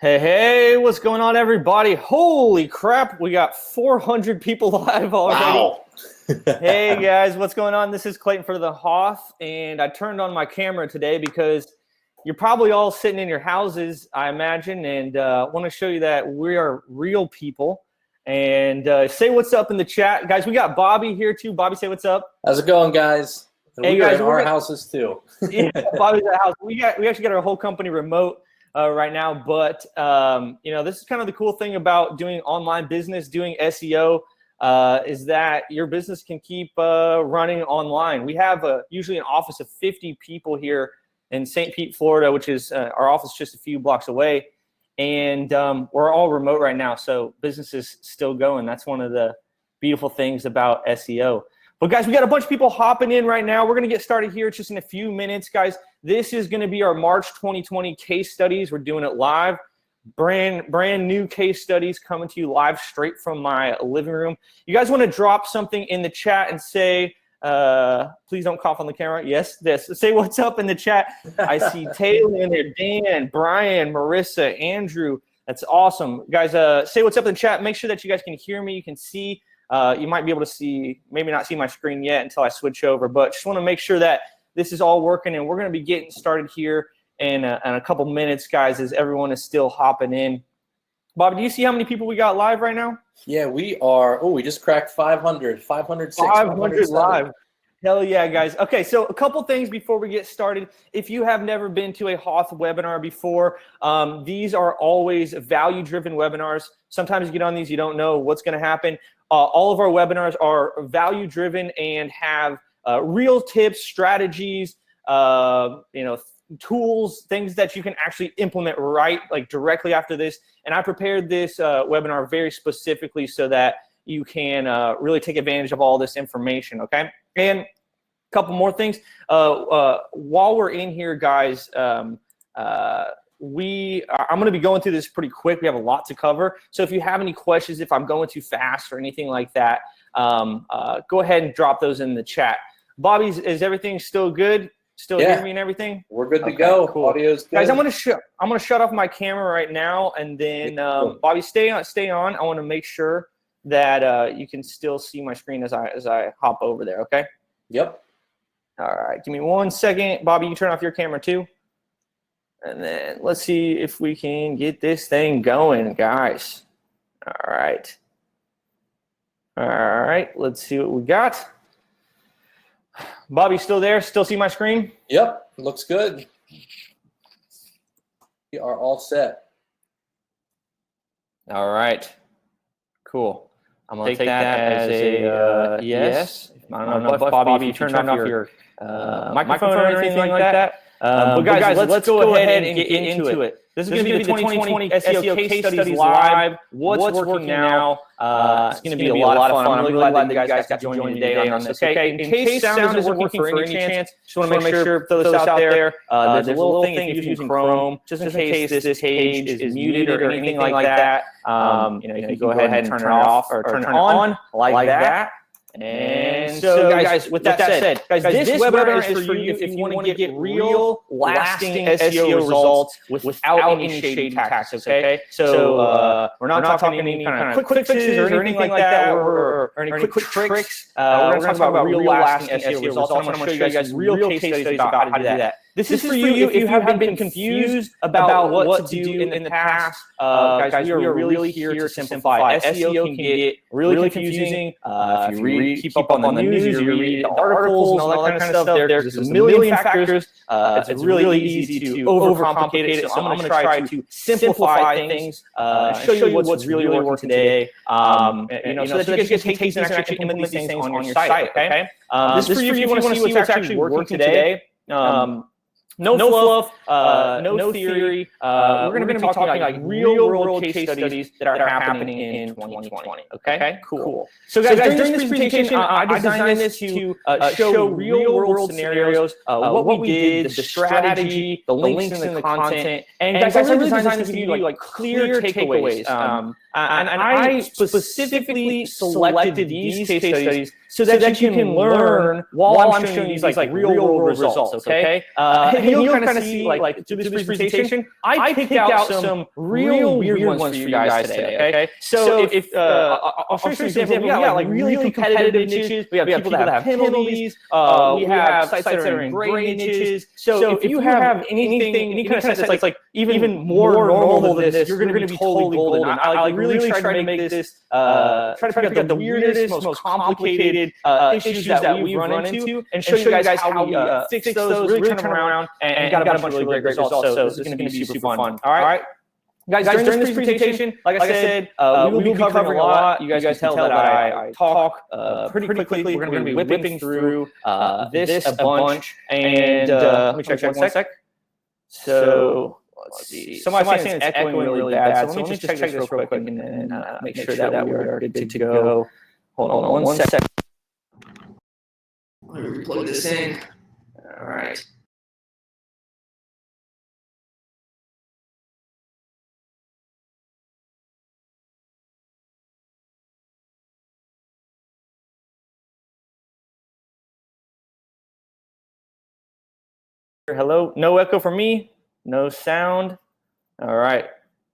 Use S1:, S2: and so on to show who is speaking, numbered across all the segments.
S1: Hey, what's going on, everybody? Holy crap, we got 400 people live already.
S2: Wow.
S1: Hey, guys, what's going on? This is Clayton for the HOTH, and I turned on my camera today because you're probably all sitting in your houses, I imagine, and I want to show you that we are real people. And say what's up in the chat. Guys, we got Bobby here, too. Bobby, say what's up.
S2: How's it going, guys? And
S1: hey,
S2: we are
S1: guys,
S2: in our houses, too.
S1: Yeah, Bobby's at the house. We actually got our whole company remote right now, but you know, this is kind of the cool thing about doing online business, doing SEO, is that your business can keep running online. We have usually an office of 50 people here in St. Pete, Florida, which is our office just a few blocks away, and we're all remote right now, so business is still going. That's one of the beautiful things about SEO. But guys, we got a bunch of people hopping in right now. We're going to get started here just in a few minutes, guys. This is going to be our March 2020 case studies. We're doing it live. Brand new case studies coming to you live straight from my living room. You guys want to drop something in the chat and say, please don't cough on the camera. Yes, this. Say what's up in the chat. I see Taylor in there, Dan, Brian, Marissa, Andrew. That's awesome. Guys, say what's up in the chat. Make sure that you guys can hear me. You can see. You might be able to see, maybe not see my screen yet until I switch over, but just want to make sure that this is all working, and we're going to be getting started here in a couple minutes, guys, as everyone is still hopping in. Bobby, do you see how many people we got live right now?
S2: Yeah, we are. Oh, we just cracked 500, 506,
S1: 500 live. Hell yeah, guys. Okay, so a couple things before we get started. If you have never been to a HOTH webinar before, these are always value-driven webinars. Sometimes you get on these, you don't know what's going to happen. All of our webinars are value-driven and have real tips, strategies, tools, things that you can actually implement right, like directly after this. And I prepared this webinar very specifically so that you can really take advantage of all this information, okay? And a couple more things. While we're in here, guys, I'm going to be going through this pretty quick. We have a lot to cover. So if you have any questions, if I'm going too fast or anything like that, go ahead and drop those in the chat. Bobby, is everything still good? Still hear me and everything?
S2: We're good to go.
S1: Cool.
S2: Audio's good.
S1: Guys, I'm gonna shut off my camera right now, and then Bobby, stay on. I want to make sure that you can still see my screen as I hop over there. Okay.
S2: Yep.
S1: All right. Give me 1 second, Bobby. You turn off your camera too, and then let's see if we can get this thing going, guys. All right. All right. Let's see what we got. Bobby, still there? Still see my screen?
S2: Yep, looks good. We are all set.
S1: All right, cool. I'm gonna take that as a yes. I don't know if Bobby, if you turned off your microphone or anything like that. But guys, let's go ahead and get into it. This is going to be the 2020 SEO case studies live. What's working now? It's going to be a lot of fun. I'm really glad that you guys got to join me today on this. Okay, in case sound isn't working for any chance, just want to make sure throw this out there. There's a little thing if you're using Chrome, just in case this page is muted or anything like that. You can go ahead and turn it off or turn it on like that. And so, guys, with that said, guys, this webinar is for you if you want to get real, lasting SEO results without any shady tactics, okay? So we're not talking any kind of quick fixes or anything like that or any quick tricks. We're going to talk about real, lasting SEO results. I'm going to show you guys real case studies about how to do that. This is for you if you have been confused about what to do in the past. Guys, we are really here to simplify. SEO can get really confusing. If you keep up on the news, you read the articles and all that kind of stuff. There's a million factors. It's really easy to overcomplicate it. So I'm going to try to simplify things, show you what's really working today. So that you guys can take these and actually implement these things on your site. Okay. This is for you if you want to see what's actually working today. No fluff, no theory. We're going to be talking like real-world case studies that are happening in 2020. Okay, cool. So guys, during this presentation, I designed this to show real-world scenarios, what we did, the strategy, the links in the content. And guys, I really designed this to give you like clear takeaways. And I specifically selected these case studies so that you can learn while I'm showing you these like real world results, okay? And you'll kind of see like through this presentation, I picked out some real weird ones for you guys today, okay? So if I'll show you some examples. We got like really competitive niches. We have people that have penalties. We have sites that are in gray niches. So if you have anything, any kind of site that's like even more normal than this, you're going to be totally golden. I like really try to make this, try to figure out the weirdest, most complicated issues that we've run into and show you guys how we fix those, really turn them around, and got a bunch of really great results. So this is going to be super fun. All right. Guys, during this presentation, like I said, we will be covering a lot. You guys can tell that I talk pretty quickly. We're going to be whipping through this a bunch. And let me check one sec. So let's see. Somebody's saying it's echoing really bad. So let me just check this real quick and then make sure that we are good to go. Hold on one sec. Let me plug this in. All right. Hello, no echo for me, no sound. All right,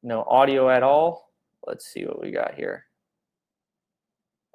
S1: no audio at all. Let's see what we got here.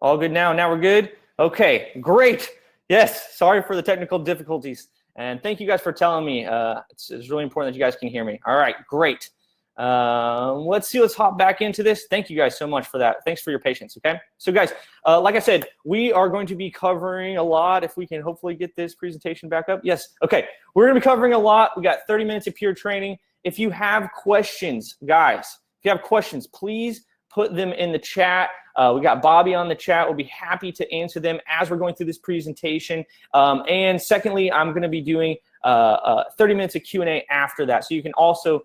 S1: All good now. Now we're good. Okay, great. Yes, sorry for the technical difficulties. And thank you guys for telling me. It's really important that you guys can hear me. All right, great. Let's hop back into this. Thank you guys so much for that. Thanks for your patience, okay? So guys, like I said, we are going to be covering a lot. If we can hopefully get this presentation back up. Yes, okay. We're going to be covering a lot. We got 30 minutes of pure training. If you have questions, guys, if you have questions, please put them in the chat. We got Bobby on the chat. We'll be happy to answer them as we're going through this presentation. And secondly, I'm going to be doing 30 minutes of Q&A after that. So you can also,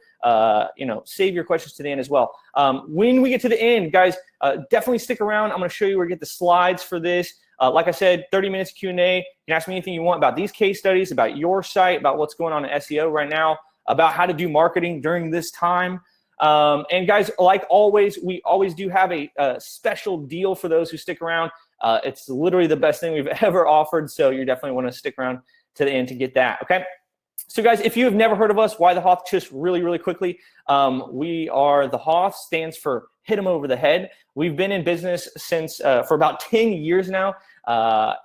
S1: save your questions to the end as well. When we get to the end, guys, definitely stick around. I'm going to show you where to get the slides for this. Like I said, 30 minutes of Q&A. You can ask me anything you want about these case studies, about your site, about what's going on in SEO right now, about how to do marketing during this time. And guys, like always, we always do have a special deal for those who stick around. It's literally the best thing we've ever offered. So you definitely want to stick around to the end to get that, okay? So guys, if you have never heard of us, why the HOTH? Just really quickly, we are, the HOTH stands for hit 'em over the head. We've been in business since for about 10 years now,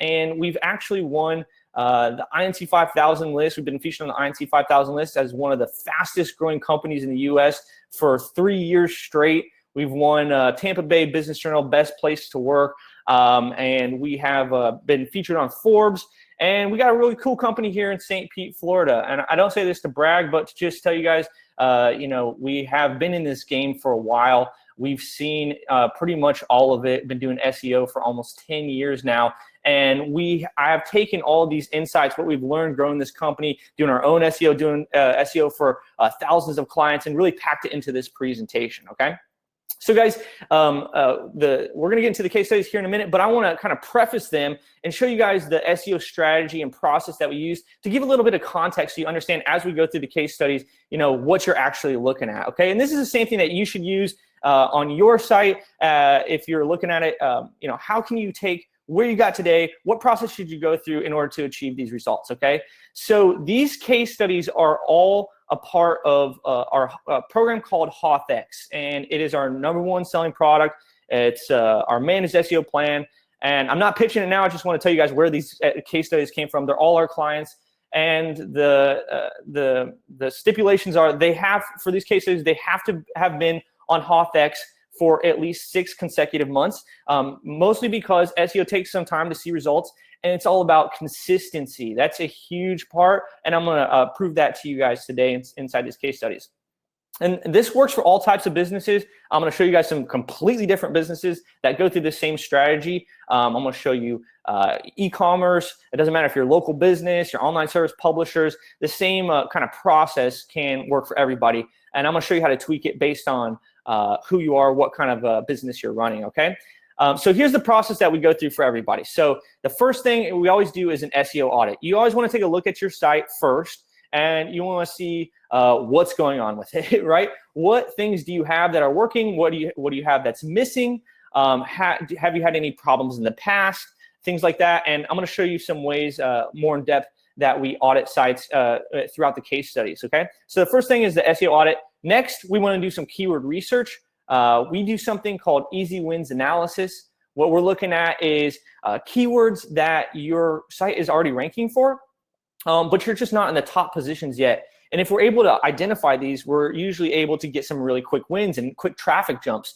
S1: and we've actually won the INC 5000 list. We've been featured on the INC 5000 list as one of the fastest growing companies in the US for 3 years straight. We've won Tampa Bay Business Journal Best Place to Work, and we have been featured on Forbes. And we got a really cool company here in St. Pete, Florida. And I don't say this to brag, but to just tell you guys, we have been in this game for a while. We've seen pretty much all of it, been doing SEO for almost 10 years now. And I have taken all of these insights, what we've learned growing this company, doing our own SEO, doing SEO for thousands of clients, and really packed it into this presentation, okay? So guys, we're going to get into the case studies here in a minute, but I want to kind of preface them and show you guys the SEO strategy and process that we use to give a little bit of context so you understand as we go through the case studies, what you're actually looking at, okay? And this is the same thing that you should use on your site if you're looking at it. How can you take where you got today, what process should you go through in order to achieve these results, okay? So these case studies are all a part of our program called HOTH, and it is our #1 selling product. It's our managed SEO plan, and I'm not pitching it now. I just want to tell you guys where these case studies came from. They're all our clients, and the stipulations are for these case studies, they have to have been on HOTH for at least 6 consecutive months, mostly because SEO takes some time to see results, and it's all about consistency. That's a huge part, and I'm going to prove that to you guys today inside these case studies. And this works for all types of businesses. I'm going to show you guys some completely different businesses that go through the same strategy. I'm going to show you e-commerce. It doesn't matter if you're a local business, your online service publishers, the same kind of process can work for everybody. And I'm going to show you how to tweak it based on who you are, what kind of business you're running, okay? So here's the process that we go through for everybody. So the first thing we always do is an SEO audit. You always want to take a look at your site first, and you want to see what's going on with it, right? What things do you have that are working? What do you have that's missing? Have you had any problems in the past? things like that. And I'm going to show you some ways more in depth that we audit sites throughout the case studies, okay? So the first thing is the SEO audit. Next, we want to do some keyword research. We do something called easy wins analysis. What we're looking at is keywords that your site is already ranking for, but you're just not in the top positions yet. And if we're able to identify these, we're usually able to get some really quick wins and quick traffic jumps.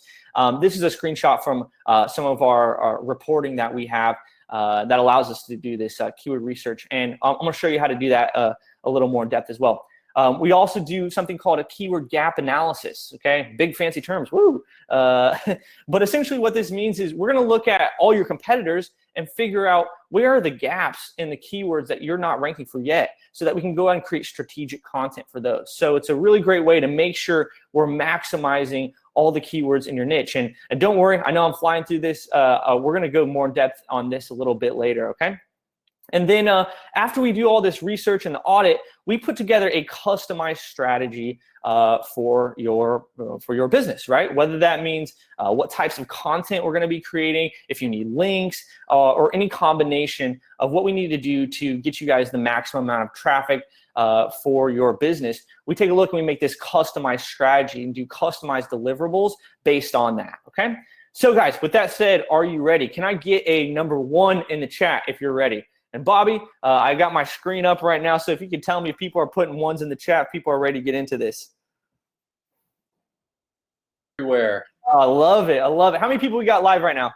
S1: This is a screenshot from some of our reporting that we have that allows us to do this keyword research. And I'm going to show you how to do that a little more in depth as well. We also do something called a keyword gap analysis, okay? Big fancy terms, woo! But essentially what this means is we're going to look at all your competitors and figure out where are the gaps in the keywords that you're not ranking for yet, so that we can go out and create strategic content for those. So it's a really great way to make sure we're maximizing all the keywords in your niche. And don't worry, I know I'm flying through this. We're going to go more in depth on this a little bit later, okay? And then after we do all this research and the audit, we put together a customized strategy for your business, right? Whether that means what types of content we're going to be creating, if you need links, or any combination of what we need to do to get you guys the maximum amount of traffic for your business. We take a look and we make this customized strategy and do customized deliverables based on that, okay? So guys, with that said, are you ready? Can I get a number 1 in the chat if you're ready? And Bobby, I got my screen up right now, so if you could tell me if people are putting 1s in the chat, people are ready to get into this.
S2: Everywhere.
S1: I love it. I love it. How many people we got live right now?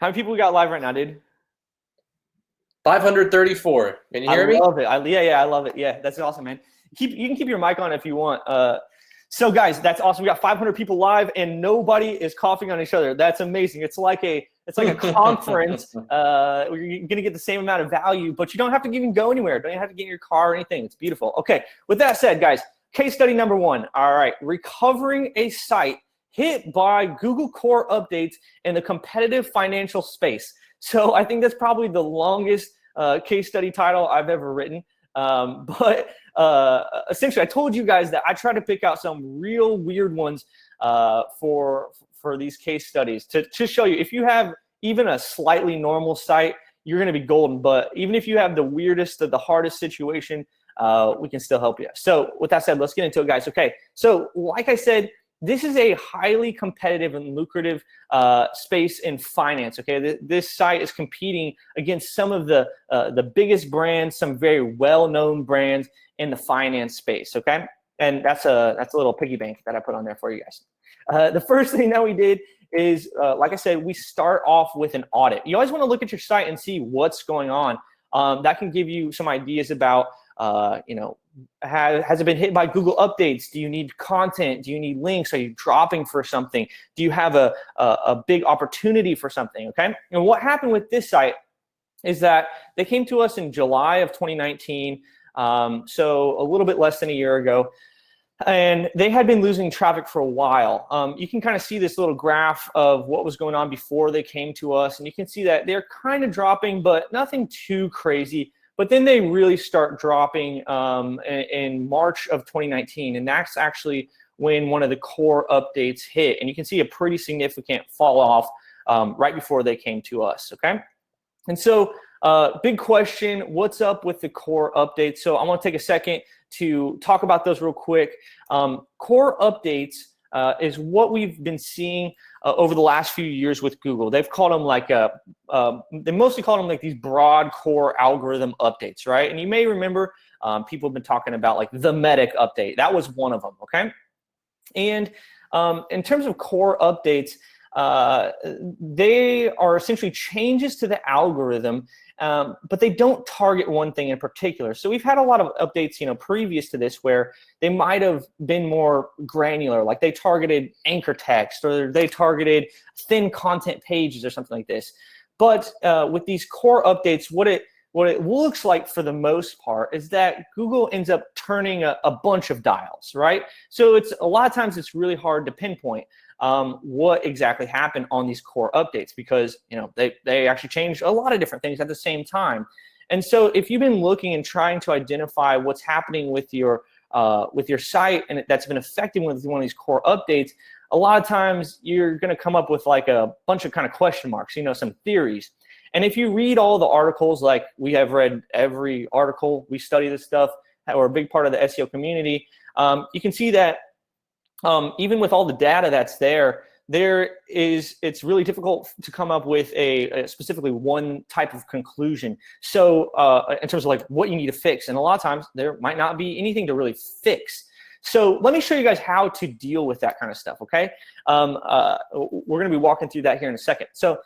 S1: How many people we got live right now, dude?
S2: 534. Can you hear me?
S1: I love it. Yeah, I love it. Yeah, that's awesome, man. You can keep your mic on if you want. So guys, that's awesome. We got 500 people live, and nobody is coughing on each other. That's amazing. It's like a conference. You're gonna get the same amount of value, but you don't have to even go anywhere. Don't even have to get in your car or anything. It's beautiful. Okay. With that said, guys, case study number 1. All right, recovering a site hit by Google core updates in the competitive financial space. So I think that's probably the longest case study title I've ever written. But essentially, I told you guys that I try to pick out some real weird ones for these case studies to show you if you have even a slightly normal site, you're going to be golden. But even if you have the weirdest of the hardest situation, we can still help you. So with that said, let's get into it, guys. Okay, so like I said, this is a highly competitive and lucrative space in finance. Okay, this site is competing against some of the biggest brands, some very well-known brands in the finance space. Okay, and that's a little piggy bank that I put on there for you guys. The first thing that we did is, like I said, we start off with an audit. You always want to look at your site and see what's going on. That can give you some ideas about, has it been hit by Google updates? Do you need content? Do you need links? Are you dropping for something? Do you have a big opportunity for something? Okay. And what happened with this site is that they came to us in July of 2019, so a little bit less than a year ago. And they had been losing traffic for a while. You can kind of see this little graph of what was going on before they came to us. And you can see that they're kind of dropping, but nothing too crazy. But then they really start dropping in March of 2019. And that's actually when one of the core updates hit. And you can see a pretty significant fall off right before they came to us, okay? And so big question, what's up with the core updates? So I'm gonna take a second to talk about those real quick. Core updates is what we've been seeing over the last few years with Google. They've called them like, they mostly call them like these broad core algorithm updates, right? And you may remember people have been talking about like the Medic update. That was one of them, okay? And in terms of core updates, they are essentially changes to the algorithm, but they don't target one thing in particular. So we've had a lot of updates, previous to this where they might have been more granular, like they targeted anchor text or they targeted thin content pages or something like this. But with these core updates, what it looks like for the most part is that Google ends up turning a bunch of dials, right? So it's a lot of times it's really hard to pinpoint what exactly happened on these core updates because they actually changed a lot of different things at the same time. And so if you've been looking and trying to identify what's happening with your site and that's been affected with one of these core updates, a lot of times you're going to come up with like a bunch of kind of question marks, you know, some theories. And if you read all the articles, like we have read every article, we study this stuff, we're a big part of the SEO community, you can see that even with all the data that's there, it's really difficult to come up with a specifically one type of conclusion. So in terms of like what you need to fix, and a lot of times there might not be anything to really fix. So let me show you guys how to deal with that kind of stuff, okay? We're gonna be walking through that here in a second. So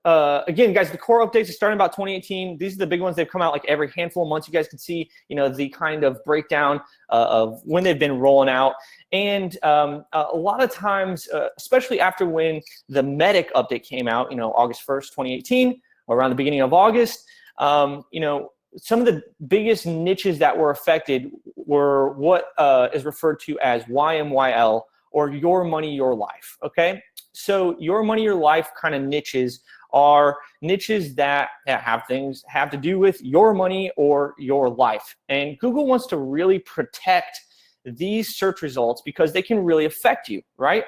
S1: again, guys, the core updates are starting about 2018. These are the big ones. They've come out like every handful of months. You guys can see, you know, the kind of breakdown of when they've been rolling out. And a lot of times, especially after when the Medic update came out, you know, August 1st, 2018, or around the beginning of August, you know, some of the biggest niches that were affected were what is referred to as YMYL, or Your Money, Your Life, okay? So Your Money, Your Life kind of niches are niches that have to do with your money or your life. And Google wants to really protect these search results because they can really affect you, right?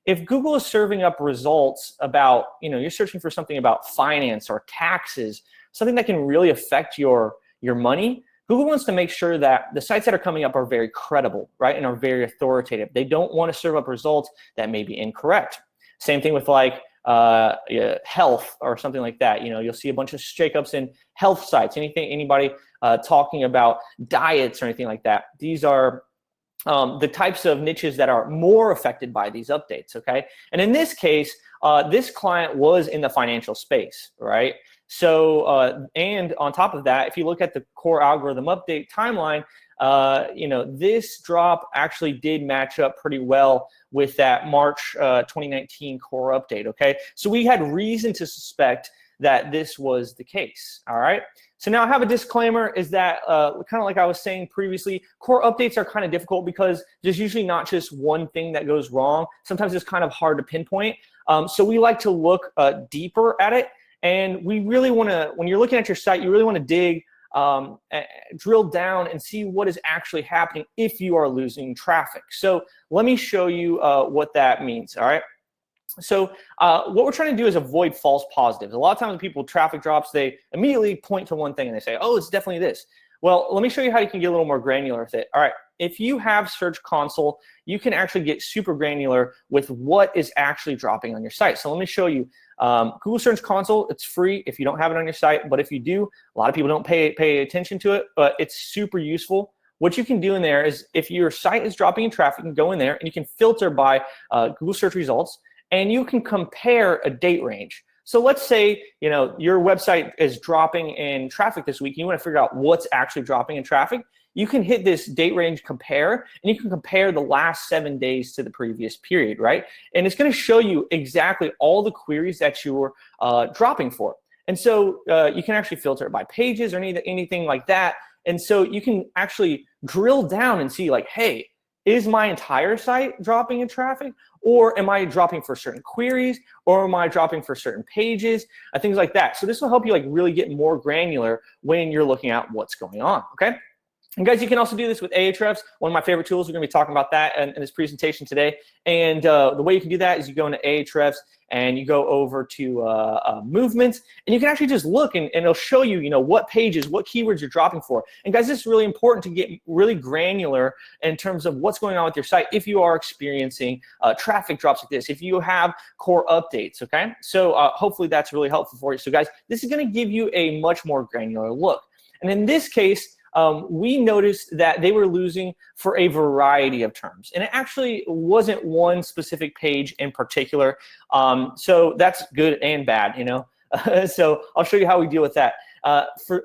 S1: If Google is serving up results about, you know, you're searching for something about finance or taxes, something that can really affect your money, Google wants to make sure that the sites that are coming up are very credible, right, and are very authoritative. They don't want to serve up results that may be incorrect. Same thing with like health or something like that. You know, you'll see a bunch of shakeups in health sites. Anybody talking about diets or anything like that. These are the types of niches that are more affected by these updates, okay? And in this case, this client was in the financial space, right? So, and on top of that, if you look at the core algorithm update timeline, you know, this drop actually did match up pretty well with that March 2019 core update, okay? So we had reason to suspect that this was the case, all right? So now I have a disclaimer is that kind of like I was saying previously, core updates are kind of difficult because there's usually not just one thing that goes wrong. Sometimes it's kind of hard to pinpoint. So we like to look deeper at it. And we really want to, when you're looking at your site, you really want to dig, drill down and see what is actually happening if you are losing traffic. So let me show you what that means, all right? So what we're trying to do is avoid false positives. A lot of times when people traffic drops, they immediately point to one thing and they say, oh, it's definitely this. Well, let me show you how you can get a little more granular with it. All right, if you have Search Console, you can actually get super granular with what is actually dropping on your site. So let me show you. Google Search Console, it's free if you don't have it on your site, but if you do, a lot of people don't pay attention to it, but it's super useful. What you can do in there is if your site is dropping in traffic, you can go in there and you can filter by Google search results, and you can compare a date range. So let's say, you know, your website is dropping in traffic this week, and you want to figure out what's actually dropping in traffic. You can hit this date range compare, and you can compare the last 7 days to the previous period, right? And it's going to show you exactly all the queries that you were dropping for. And so you can actually filter it by pages or anything like that. And so you can actually drill down and see like, hey, is my entire site dropping in traffic, or am I dropping for certain queries, or am I dropping for certain pages, things like that. So this will help you like really get more granular when you're looking at what's going on, okay? And guys, you can also do this with Ahrefs, one of my favorite tools. We're going to be talking about that in this presentation today. And the way you can do that is you go into Ahrefs and you go over to movements, and you can actually just look and it'll show you, you know, what pages, what keywords you're dropping for. And guys, this is really important to get really granular in terms of what's going on with your site if you are experiencing traffic drops like this, if you have core updates, okay? So hopefully that's really helpful for you. So guys, this is going to give you a much more granular look. And in this case, we noticed that they were losing for a variety of terms. And it actually wasn't one specific page in particular. So that's good and bad, you know. So I'll show you how we deal with that.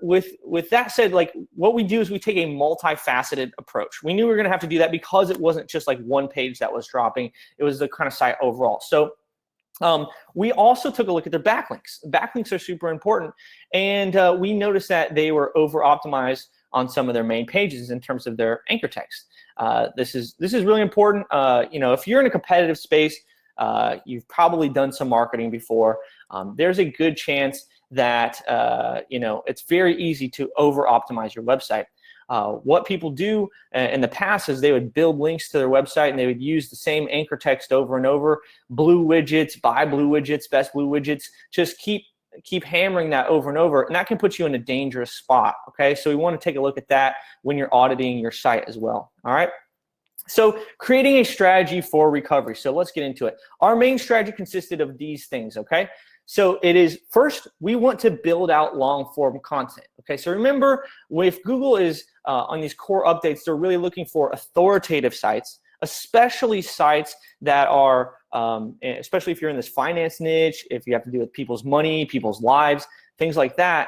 S1: With that said, like what we do is we take a multifaceted approach. We knew we were gonna have to do that because it wasn't just like one page that was dropping. It was the kind of site overall. So we also took a look at their backlinks. Backlinks are super important. And we noticed that they were over-optimized on some of their main pages in terms of their anchor text. This is really important. You know, if you're in a competitive space, you've probably done some marketing before. There's a good chance that you know, it's very easy to over-optimize your website. what people do in the past is they would build links to their website and they would use the same anchor text over and over. Blue widgets, buy blue widgets, best blue widgets. Just keep hammering that over and over, and that can put you in a dangerous spot. Okay, so we want to take a look at that when you're auditing your site as well. All right. So creating a strategy for recovery. So let's get into it. Our main strategy consisted of these things, okay? So it is, first, we want to build out long form content, okay? So remember, if Google is on these core updates, they're really looking for authoritative sites, especially sites that are, especially if you're in this finance niche, if you have to do with people's money, people's lives, things like that.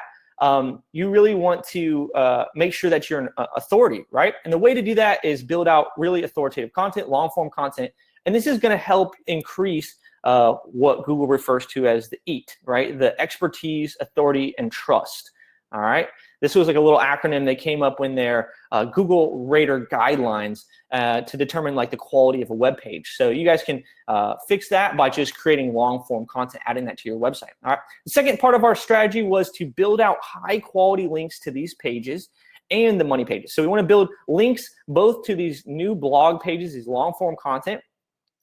S1: You really want to make sure that you're an authority, right? And the way to do that is build out really authoritative content, long form content, and this is going to help increase what Google refers to as the EAT, right? The expertise, authority, and trust. All right. This was like a little acronym they came up when their Google Rater guidelines to determine like the quality of a web page. So you guys can fix that by just creating long form content, adding that to your website. All right. The second part of our strategy was to build out high quality links to these pages and the money pages. So we want to build links both to these new blog pages, these long form content,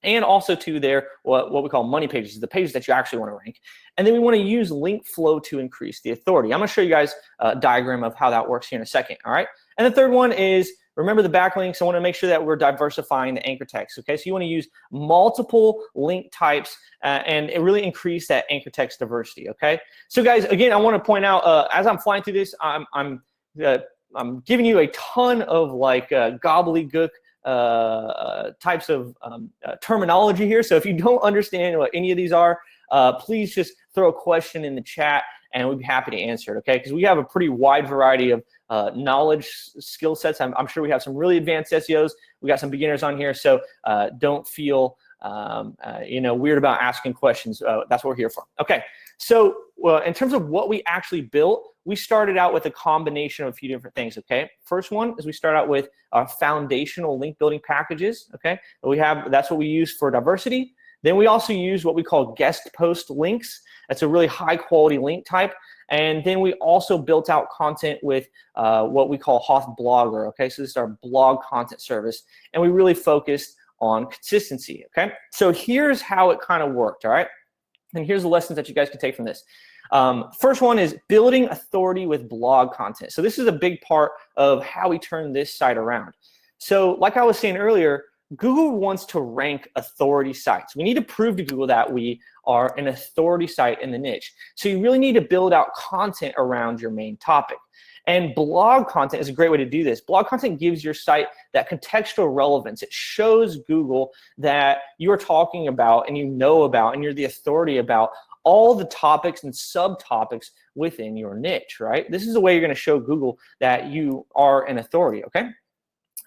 S1: and also to their what we call money pages, the pages that you actually want to rank. And then we want to use link flow to increase the authority. I'm going to show you guys a diagram of how that works here in a second, all right? And the third one is, remember the backlinks. I want to make sure that we're diversifying the anchor text, okay? So you want to use multiple link types and it really increase that anchor text diversity, okay? So guys, again, I want to point out, as I'm flying through this, I'm giving you a ton of like gobbledygook types of terminology here. So if you don't understand what any of these are, please just throw a question in the chat and we'd be happy to answer it, okay? Because we have a pretty wide variety of knowledge skill sets. I'm sure we have some really advanced SEOs. We got some beginners on here, so don't feel weird about asking questions. That's what we're here for. Okay, so in terms of what we actually built, we started out with a combination of a few different things, okay? First one is we start out with our foundational link building packages, okay? That's what we use for diversity. Then we also use what we call guest post links. That's a really high quality link type. And then we also built out content with what we call HOTH Blogger, okay? So this is our blog content service. And we really focused on consistency, okay? So here's how it kind of worked, all right? And here's the lessons that you guys can take from this. First one is building authority with blog content. So this is a big part of how we turn this site around. So like I was saying earlier, Google wants to rank authority sites. We need to prove to Google that we are an authority site in the niche. So you really need to build out content around your main topic. And blog content is a great way to do this. Blog content gives your site that contextual relevance. It shows Google that you are talking about and you know about and you're the authority about all the topics and subtopics within your niche, right? This is the way you're going to show Google that you are an authority, okay?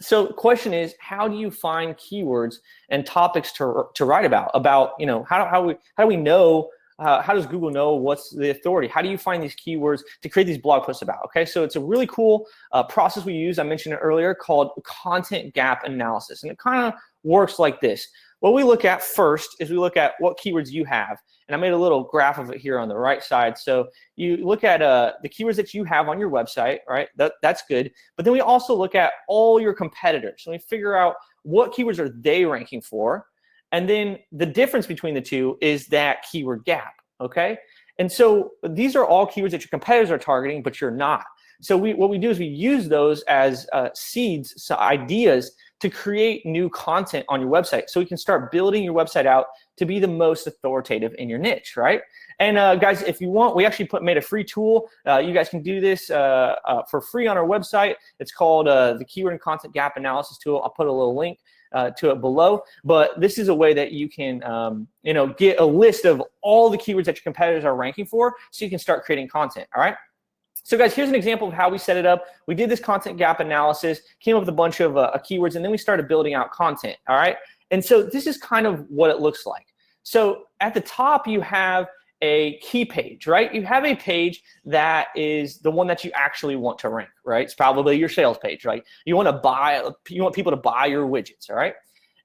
S1: So the question is, how do you find keywords and topics to write about? How do we know, how does Google know what's the authority? How do you find these keywords to create these blog posts about? Okay, so it's a really cool process we use, I mentioned it earlier, called content gap analysis. And it kind of works like this. What we look at first is we look at what keywords you have. And I made a little graph of it here on the right side. So you look at the keywords that you have on your website, right? That's good. But then we also look at all your competitors. So we figure out what keywords are they ranking for. And then the difference between the two is that keyword gap, okay? And so these are all keywords that your competitors are targeting, but you're not. So what we do is we use those as seeds, so ideas to create new content on your website so you can start building your website out to be the most authoritative in your niche, right? And guys, if you want, we actually made a free tool. You guys can do this for free on our website. It's called the Keyword and Content Gap Analysis Tool. I'll put a little link to it below. But this is a way that you can get a list of all the keywords that your competitors are ranking for so you can start creating content, all right? So guys, here's an example of how we set it up. We did this content gap analysis, came up with a bunch of keywords, and then we started building out content, all right? And so this is kind of what it looks like. So at the top, you have a key page, right? You have a page that is the one that you actually want to rank, right? It's probably your sales page, right? You want people to buy your widgets, all right?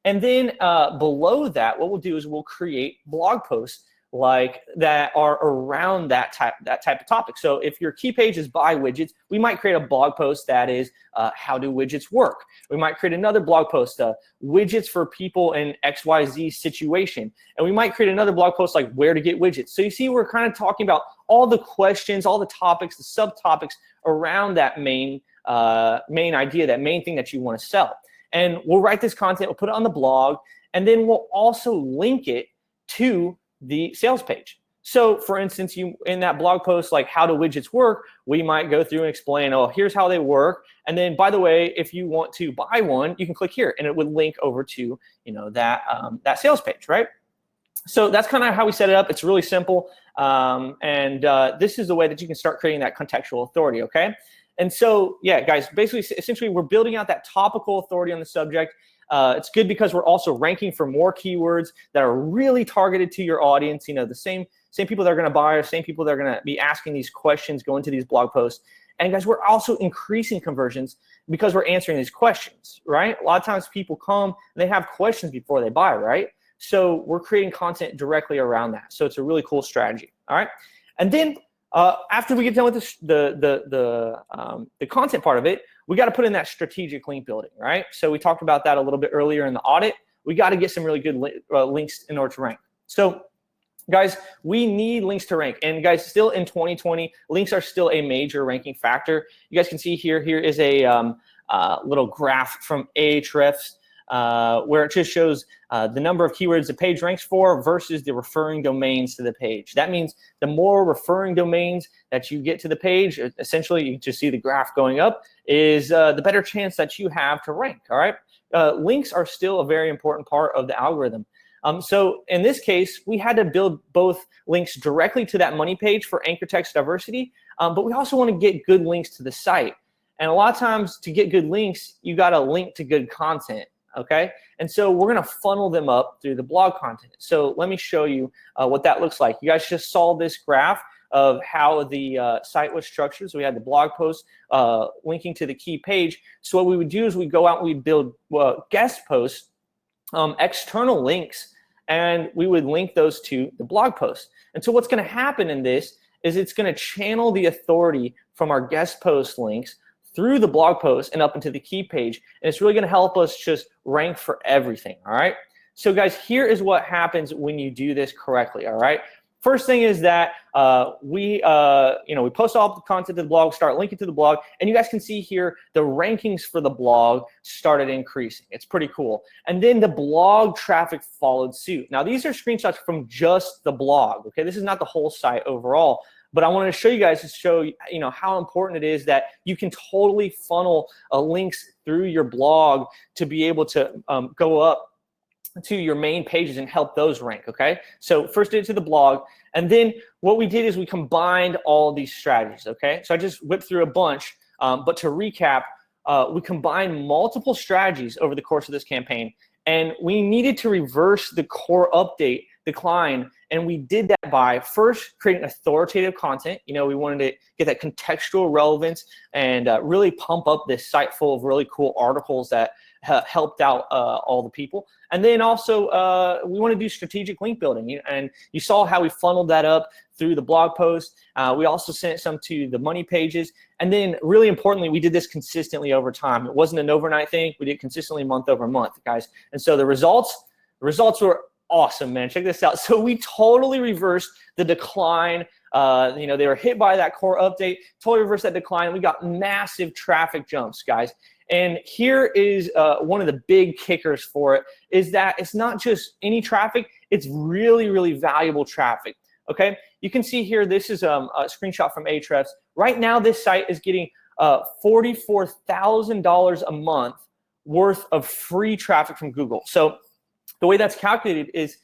S1: And then below that, what we'll do is we'll create blog posts like that are around that type of topic. So if your key page is buy widgets, we might create a blog post that is how do widgets work. We might create another blog post, widgets for people in XYZ situation. And we might create another blog post like where to get widgets. So you see, we're kind of talking about all the questions, all the topics, the subtopics around that main idea, that main thing that you want to sell. And we'll write this content, we'll put it on the blog, and then we'll also link it to the sales page. So for instance, you in that blog post, like how do widgets work, we might go through and explain, oh, here's how they work. And then by the way, if you want to buy one, you can click here and it would link over to, you know, that sales page, right? So that's kind of how we set it up. It's really simple. This is the way that you can start creating that contextual authority, okay? And so, yeah, guys, basically, essentially, we're building out that topical authority on the subject. It's good because we're also ranking for more keywords that are really targeted to your audience. You know, the same people that are going to buy, or same people that are going to be asking these questions, go into these blog posts. And guys, we're also increasing conversions because we're answering these questions, right? A lot of times people come and they have questions before they buy, right? So we're creating content directly around that. So it's a really cool strategy, all right? And then after we get done with the content part of it, we got to put in that strategic link building, right? So we talked about that a little bit earlier in the audit. We got to get some really good links in order to rank. So guys, we need links to rank. And guys, still in 2020, links are still a major ranking factor. You guys can see here is a little graph from Ahrefs where it just shows the number of keywords the page ranks for versus the referring domains to the page. That means the more referring domains that you get to the page, essentially you just see the graph going up, is the better chance that you have to rank, all right? Links are still a very important part of the algorithm. So in this case, we had to build both links directly to that money page for anchor text diversity, but we also want to get good links to the site. And a lot of times to get good links, you got to link to good content. Okay, and so we're going to funnel them up through the blog content. So let me show you what that looks like. You guys just saw this graph of how the site was structured. So we had the blog post linking to the key page. So what we would do is we go out and we build guest posts, external links, and we would link those to the blog post. And so what's going to happen in this is it's going to channel the authority from our guest post links through the blog post and up into the key page. And it's really going to help us just rank for everything, all right? So guys, here is what happens when you do this correctly, all right? First thing is that we post all the content to the blog, start linking to the blog, and you guys can see here the rankings for the blog started increasing. It's pretty cool. And then the blog traffic followed suit. Now, these are screenshots from just the blog, okay? This is not the whole site overall. But I wanted to show you guys to show you know how important it is that you can totally funnel links through your blog to be able to go up to your main pages and help those rank, okay? So first did it to the blog, and then what we did is we combined all of these strategies, okay? So I just whipped through a bunch, but to recap, we combined multiple strategies over the course of this campaign, and we needed to reverse the core update decline. And we did that by first creating authoritative content. You know, we wanted to get that contextual relevance and really pump up this site full of really cool articles that helped out all the people. And then also we want to do strategic link building. And you saw how we funneled that up through the blog post. We also sent some to the money pages. And then really importantly, we did this consistently over time. It wasn't an overnight thing. We did it consistently month over month, guys. And so the results were awesome, man. Check this out. So we totally reversed the decline. You know, they were hit by that core update, totally reversed that decline. We got massive traffic jumps, guys. And here is one of the big kickers for it is that it's not just any traffic, it's really, really valuable traffic, okay? You can see here, this is a screenshot from Ahrefs. Right now, this site is getting $44,000 a month worth of free traffic from Google. So the way that's calculated is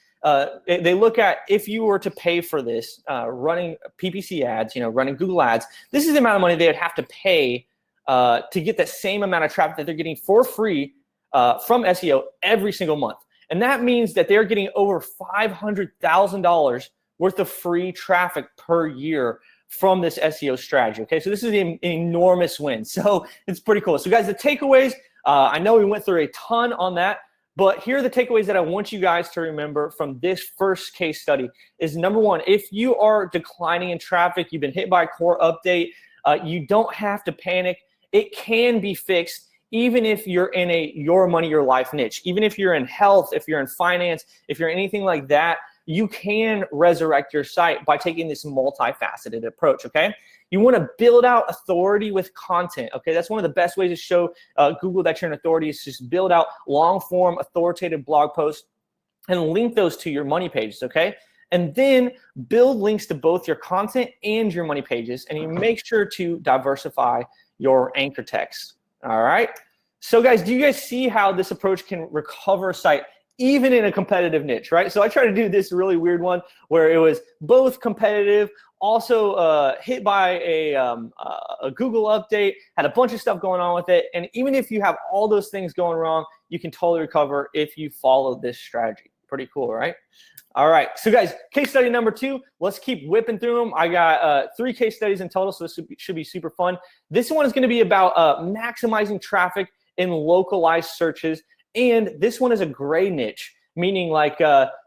S1: they look at if you were to pay for this, running PPC ads, you know, running Google ads, this is the amount of money they would have to pay to get the same amount of traffic that they're getting for free from SEO every single month. And that means that they're getting over $500,000 worth of free traffic per year from this SEO strategy, okay? So this is an enormous win. So it's pretty cool. So guys, the takeaways, I know we went through a ton on that, But here are the takeaways that I want you guys to remember from this first case study is number one, if you are declining in traffic, you've been hit by a core update, you don't have to panic. It can be fixed even if you're in a your money, your life niche. Even if you're in health, if you're in finance, if you're anything like that, you can resurrect your site by taking this multifaceted approach, okay? You want to build out authority with content, okay? That's one of the best ways to show Google that you're an authority is just build out long-form authoritative blog posts and link those to your money pages, okay? And then build links to both your content and your money pages, and you make sure to diversify your anchor text, all right? So guys, do you guys see how this approach can recover a site even in a competitive niche, right? So I tried to do this really weird one where it was both competitive, also hit by a Google update, had a bunch of stuff going on with it. And even if you have all those things going wrong, you can totally recover if you follow this strategy. Pretty cool, right? All right, so guys, case study number 2, let's keep whipping through them. I got 3 case studies in total, so this should be super fun. This one is gonna be about maximizing traffic in localized searches. And this one is a gray niche, meaning like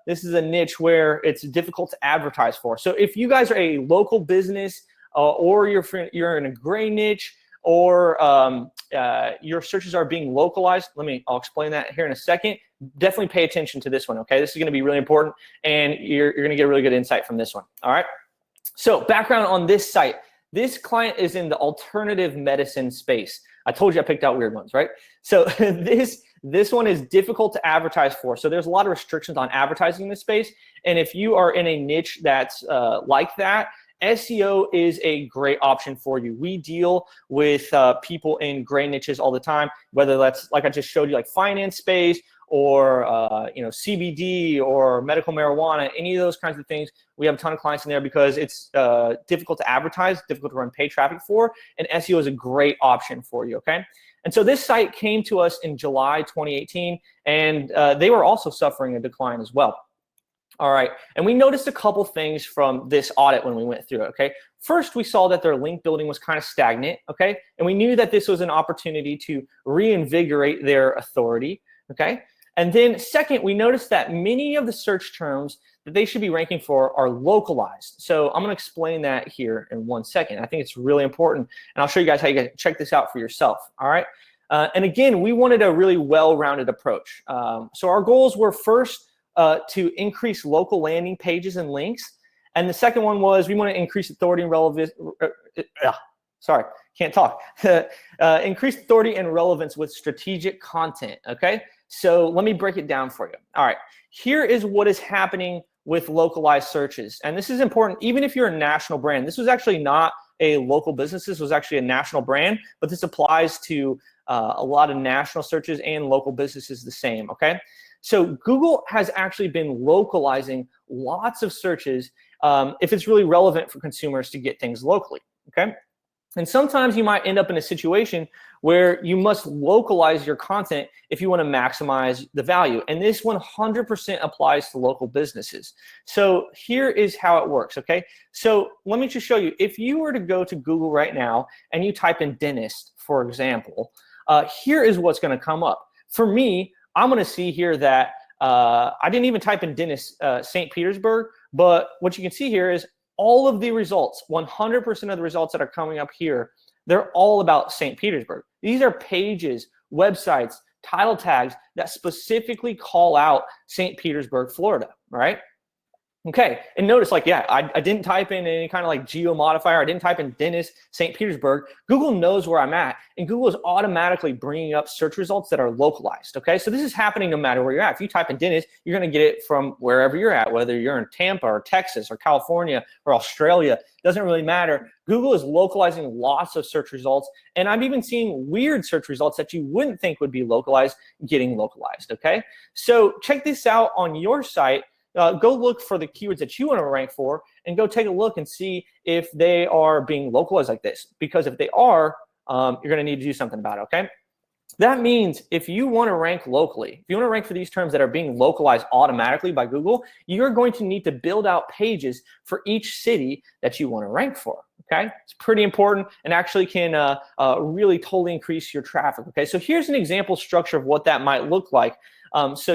S1: this is a niche where it's difficult to advertise for. So if you guys are a local business or you're in a gray niche or your searches are being localized, I'll explain that here in a second. Definitely pay attention to this one, okay? This is gonna be really important and you're gonna get really good insight from this one, all right? So background on this site. This client is in the alternative medicine space. I told you I picked out weird ones, right? So this one is difficult to advertise for. So there's a lot of restrictions on advertising in this space. And if you are in a niche that's like that, SEO is a great option for you. We deal with people in gray niches all the time, whether that's like I just showed you, like finance space or CBD or medical marijuana, any of those kinds of things. We have a ton of clients in there because it's difficult to advertise, difficult to run paid traffic for, and SEO is a great option for you, okay? And so this site came to us in July 2018, and they were also suffering a decline as well. All right, and we noticed a couple things from this audit when we went through it, okay? First, we saw that their link building was kind of stagnant, okay? And we knew that this was an opportunity to reinvigorate their authority, okay? And then second, we noticed that many of the search terms that they should be ranking for are localized. So I'm gonna explain that here in 1 second. I think it's really important, and I'll show you guys how you can check this out for yourself, all right? And again, we wanted a really well-rounded approach. So our goals were first to increase local landing pages and links. And the second one was we want to increase authority and relevance. Sorry, can't talk. Increase authority and relevance with strategic content, okay? So let me break it down for you. All right, here is what is happening with localized searches. And this is important even if you're a national brand. This was actually not a local business. This was actually a national brand, but this applies to a lot of national searches and local businesses the same, okay? So Google has actually been localizing lots of searches if it's really relevant for consumers to get things locally, okay? And sometimes you might end up in a situation where you must localize your content if you want to maximize the value. And this 100% applies to local businesses. So here is how it works, okay? So let me just show you. If you were to go to Google right now and you type in dentist, for example, here is what's going to come up. For me, I'm going to see here that I didn't even type in dentist St. Petersburg, but what you can see here is all of the results, 100% of the results that are coming up here, they're all about St. Petersburg. These are pages, websites, title tags that specifically call out St. Petersburg, Florida, right? Okay, and notice like, yeah, I didn't type in any kind of like geo modifier. I didn't type in dentist, St. Petersburg. Google knows where I'm at, and Google is automatically bringing up search results that are localized, okay? So this is happening no matter where you're at. If you type in dentist, you're gonna get it from wherever you're at, whether you're in Tampa or Texas or California or Australia, doesn't really matter. Google is localizing lots of search results, and I'm even seeing weird search results that you wouldn't think would be localized getting localized, okay? So check this out on your site. Go look for the keywords that you want to rank for and go take a look and see if they are being localized like this. Because if they are, you're going to need to do something about it, okay? That means if you want to rank locally, if you want to rank for these terms that are being localized automatically by Google, you're going to need to build out pages for each city that you want to rank for, okay? It's pretty important and actually can really totally increase your traffic, okay? So here's an example structure of what that might look like. So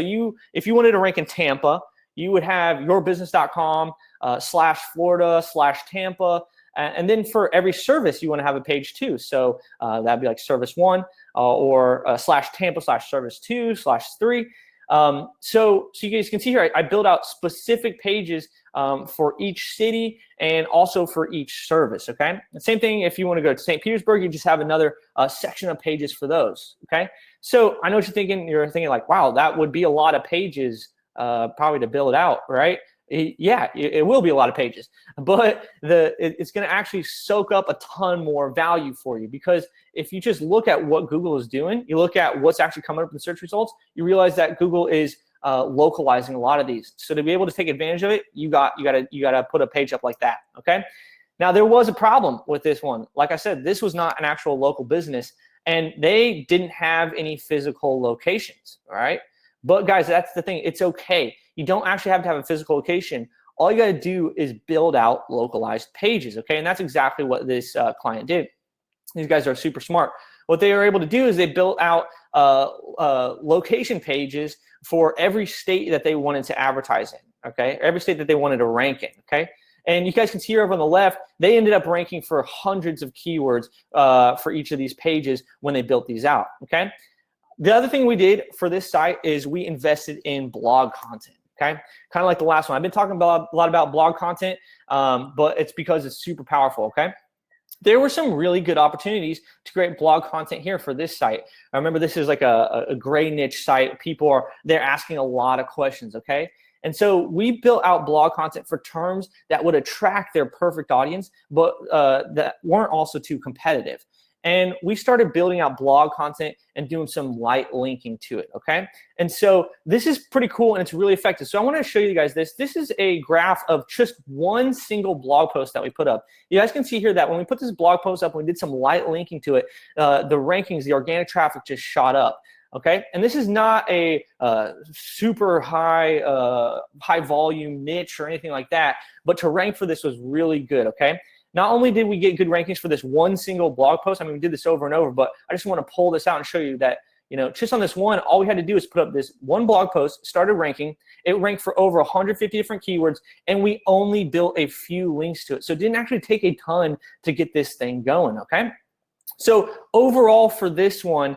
S1: if you wanted to rank in Tampa, you would have yourbusiness.com /Florida/Tampa. And then for every service, you want to have a page too. So that'd be like service 1 or /Tampa/service 2/3. So you guys can see here, I build out specific pages for each city and also for each service, okay? The same thing if you want to go to St. Petersburg, you just have another section of pages for those, okay? So I know what you're thinking. You're thinking like, wow, that would be a lot of pages probably to build out, right? Yeah, it will be a lot of pages, but it's going to actually soak up a ton more value for you, because if you just look at what Google is doing, you look at what's actually coming up in the search results, you realize that Google is localizing a lot of these. So to be able to take advantage of it, you gotta put a page up like that. Okay. Now there was a problem with this one. Like I said, this was not an actual local business, and they didn't have any physical locations. All right. But guys, that's the thing. It's okay. You don't actually have to have a physical location. All you got to do is build out localized pages, okay? And that's exactly what this client did. These guys are super smart. What they were able to do is they built out location pages for every state that they wanted to advertise in, okay? Every state that they wanted to rank in, okay? And you guys can see here over on the left, they ended up ranking for hundreds of keywords for each of these pages when they built these out, okay? The other thing we did for this site is we invested in blog content, okay? Kind of like the last one. I've been talking a lot about blog content, but it's because it's super powerful, okay? There were some really good opportunities to create blog content here for this site. I remember this is like a gray niche site. They're asking a lot of questions, okay? And so we built out blog content for terms that would attract their perfect audience, but that weren't also too competitive. And we started building out blog content and doing some light linking to it, okay? And so this is pretty cool and it's really effective. So I want to show you guys this. This is a graph of just one single blog post that we put up. You guys can see here that when we put this blog post up, we did some light linking to it, the rankings, the organic traffic just shot up. Okay, and this is not a super high volume niche or anything like that, but to rank for this was really good, okay? Not only did we get good rankings for this one single blog post, I mean, we did this over and over, but I just want to pull this out and show you that, you know, just on this one, all we had to do is put up this one blog post, started ranking. It ranked for over 150 different keywords, and we only built a few links to it. So it didn't actually take a ton to get this thing going, okay? So overall for this one,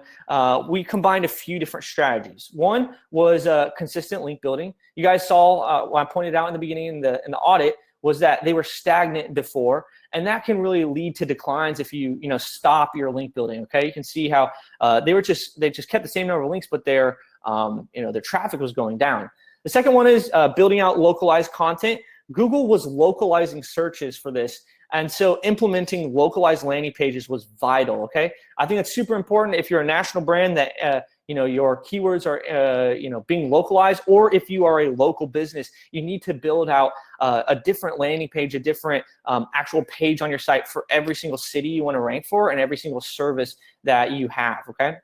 S1: we combined a few different strategies. One was consistent link building. You guys saw what I pointed out in the beginning in the audit was that they were stagnant before, and that can really lead to declines if you stop your link building. Okay, you can see how they just kept the same number of links, but their traffic was going down. The second one is building out localized content. Google was localizing searches for this. And so implementing localized landing pages was vital, okay? I think that's super important if you're a national brand that, your keywords are, being localized, or if you are a local business, you need to build out a different landing page, a different actual page on your site for every single city you want to rank for and every single service that you have, okay?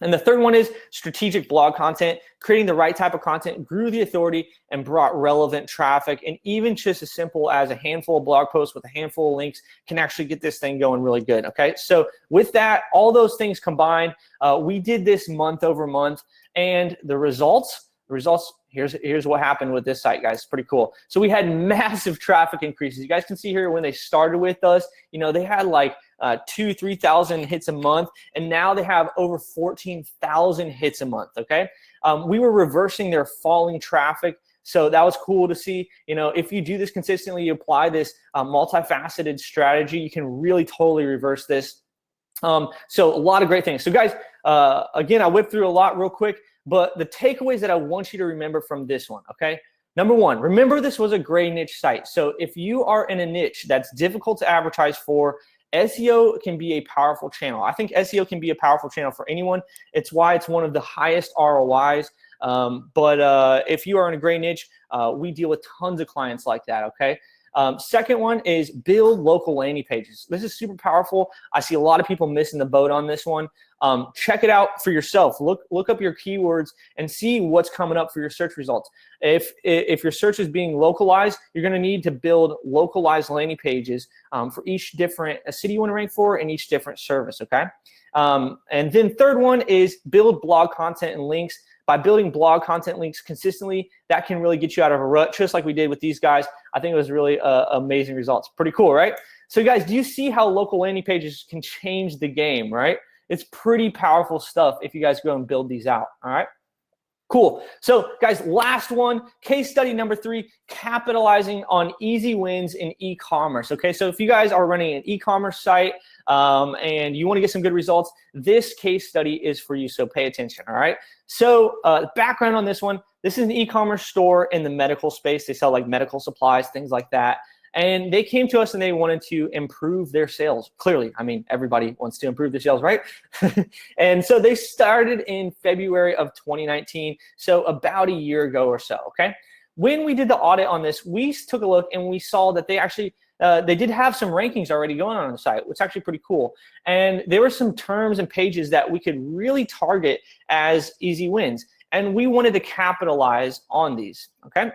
S1: And the third one is strategic blog content. Creating the right type of content grew the authority and brought relevant traffic. And even just as simple as a handful of blog posts with a handful of links can actually get this thing going really good, okay? So with that, all those things combined, we did this month over month, and the results, here's what happened with this site, guys. It's pretty cool. So we had massive traffic increases. You guys can see here when they started with us, they had like 2,000-3,000 hits a month, and now they have over 14,000 hits a month, okay? We were reversing their falling traffic, so that was cool to see. If you do this consistently, you apply this multifaceted strategy, you can really totally reverse this. So a lot of great things. So guys, again, I whipped through a lot real quick, but the takeaways that I want you to remember from this one, okay? Number one, remember this was a gray niche site. So if you are in a niche that's difficult to advertise for, SEO can be a powerful channel. I think SEO can be a powerful channel for anyone. It's why it's one of the highest ROIs. But if you are in a gray niche, we deal with tons of clients like that, okay? Second one is build local landing pages. This is super powerful. I see a lot of people missing the boat on this one. Check it out for yourself. Look up your keywords and see what's coming up for your search results. If your search is being localized, you're going to need to build localized landing pages for each different city you want to rank for and each different service, okay? And then third one is build blog content and links. by building blog content links consistently, that can really get you out of a rut, just like we did with these guys. I think it was really amazing results. Pretty cool, right? So guys, do you see how local landing pages can change the game, right? It's pretty powerful stuff if you guys go and build these out, all right? Cool. So guys, last one, case study number 3, capitalizing on easy wins in e-commerce. Okay, so if you guys are running an e-commerce site and you want to get some good results, this case study is for you, so pay attention, all right? So background on this one, this is an e-commerce store in the medical space. They sell like medical supplies, things like that. And they came to us and they wanted to improve their sales. Clearly, I mean, everybody wants to improve their sales, right? And so they started in February of 2019, so about a year ago or so, okay? When we did the audit on this, we took a look and we saw that they actually, they did have some rankings already going on the site, which is actually pretty cool. And there were some terms and pages that we could really target as easy wins. And we wanted to capitalize on these, okay?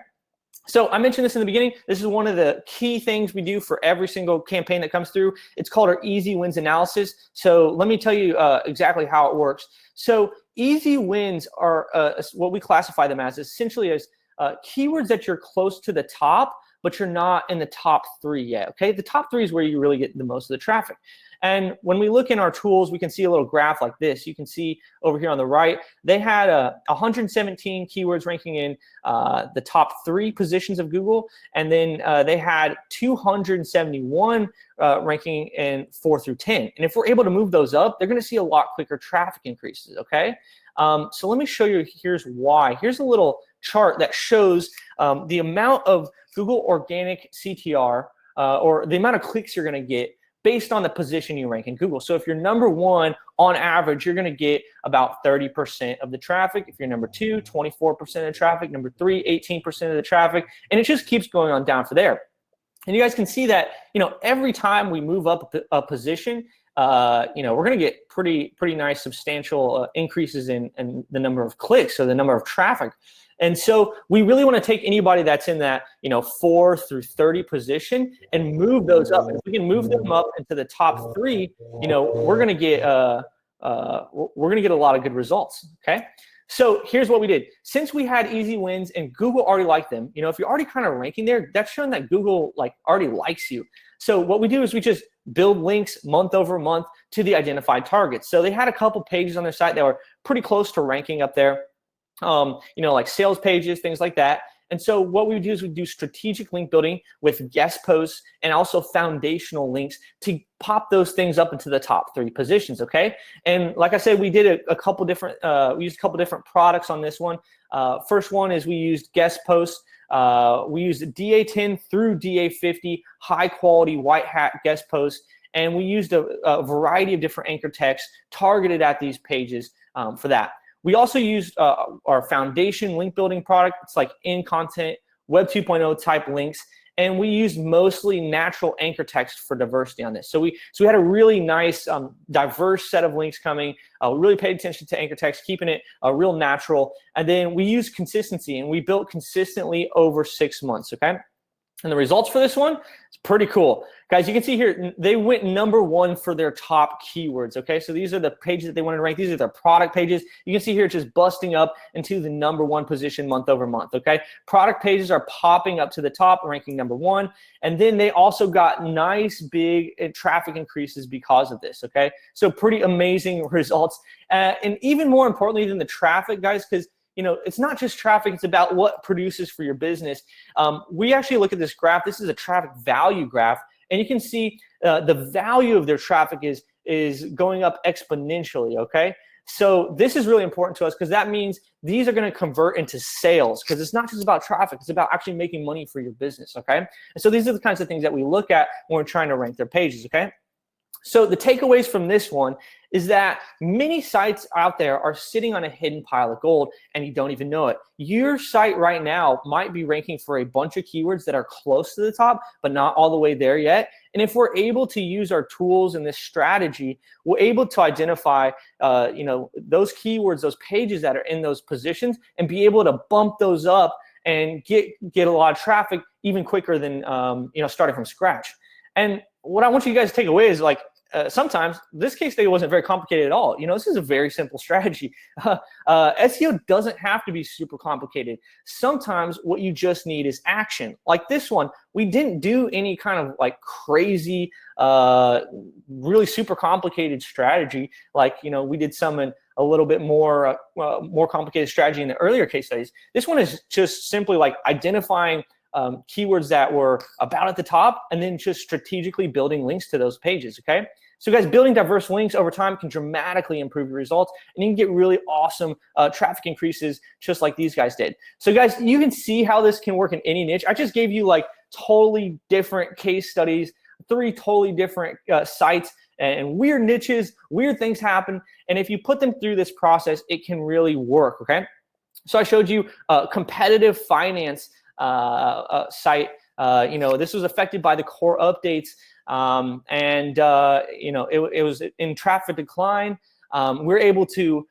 S1: So I mentioned this in the beginning. This is one of the key things we do for every single campaign that comes through. It's called our easy wins analysis. So let me tell you exactly how it works. So easy wins are what we classify them as essentially as keywords that you're close to the top, but you're not in the top 3 yet, okay? The top 3 is where you really get the most of the traffic. And when we look in our tools, we can see a little graph like this. You can see over here on the right, they had 117 keywords ranking in the top 3 positions of Google, and then they had 271 ranking in 4 through 10. And if we're able to move those up, they're going to see a lot quicker traffic increases, okay? So let me show you, here's why. Here's a little chart that shows the amount of Google Organic Ctr, or the amount of clicks you're going to get based on the position you rank in Google. So if you're number 1, on average, you're going to get about 30% of the traffic. If you're number 2, 24% of the traffic. Number 3, 18% of the traffic. And it just keeps going on down for there. And you guys can see that, you know, every time we move up a position, you know, we're going to get pretty nice substantial increases in the number of clicks, so the number of traffic. And so we really want to take anybody that's in that, you know, 4 through 30 position and move those up. And if we can move them up into the top 3, you know, we're going to get a lot of good results. Okay. So here's what we did. Since we had easy wins and Google already liked them, you know, if you're already kind of ranking there, that's showing that Google like already likes you. So what we do is we just build links month over month to the identified targets. So they had a couple pages on their site that were pretty close to ranking up there. You know, like sales pages, things like that. And so what we do is we do strategic link building with guest posts and also foundational links to pop those things up into the top 3 positions, okay? And like I said, we did a couple different, we used a couple different products on this one. First one is we used guest posts. We used DA10 through DA50, high quality white hat guest posts. And we used a variety of different anchor texts targeted at these pages for that. We also used our foundation link building product. It's like in content, Web 2.0 type links. And we used mostly natural anchor text for diversity on this. So we had a really nice diverse set of links coming. We really paid attention to anchor text, keeping it real natural. And then we used consistency, and we built consistently over 6 months, okay? And the results for this one, it's pretty cool. Guys, you can see here, they went number 1 for their top keywords, okay? So these are the pages that they wanted to rank. These are their product pages. You can see here, it's just busting up into the number 1 position month over month, okay? Product pages are popping up to the top, ranking number 1. And then they also got nice big traffic increases because of this, okay? So pretty amazing results. And even more importantly than the traffic, guys, because you know, it's not just traffic, it's about what produces for your business. We actually look at this graph. This is a traffic value graph, and you can see the value of their traffic is going up exponentially, okay? So this is really important to us because that means these are going to convert into sales, because it's not just about traffic, it's about actually making money for your business, okay? And so these are the kinds of things that we look at when we're trying to rank their pages, okay? So the takeaways from this one is that many sites out there are sitting on a hidden pile of gold and you don't even know it. Your site right now might be ranking for a bunch of keywords that are close to the top, but not all the way there yet. And if we're able to use our tools and this strategy, we're able to identify you know, those keywords, those pages that are in those positions, and be able to bump those up and get a lot of traffic even quicker than you know, starting from scratch. And what I want you guys to take away is, like, sometimes this case study wasn't very complicated at all. This is a very simple strategy. SEO doesn't have to be super complicated. Sometimes what you just need is action. Like this one, we didn't do any kind of like crazy, really super complicated strategy. Like, we did some in a little bit more complicated strategy in the earlier case studies. This one is just simply like identifying keywords that were about at the top and then just strategically building links to those pages, okay? So guys, building diverse links over time can dramatically improve your results, and you can get really awesome traffic increases just like these guys did. So guys, you can see how this can work in any niche. I just gave you like totally different case studies, 3 totally different sites and weird niches, weird things happen. And if you put them through this process, it can really work, okay? So I showed you a competitive finance site. This was affected by the core updates. It was in traffic decline. We're able to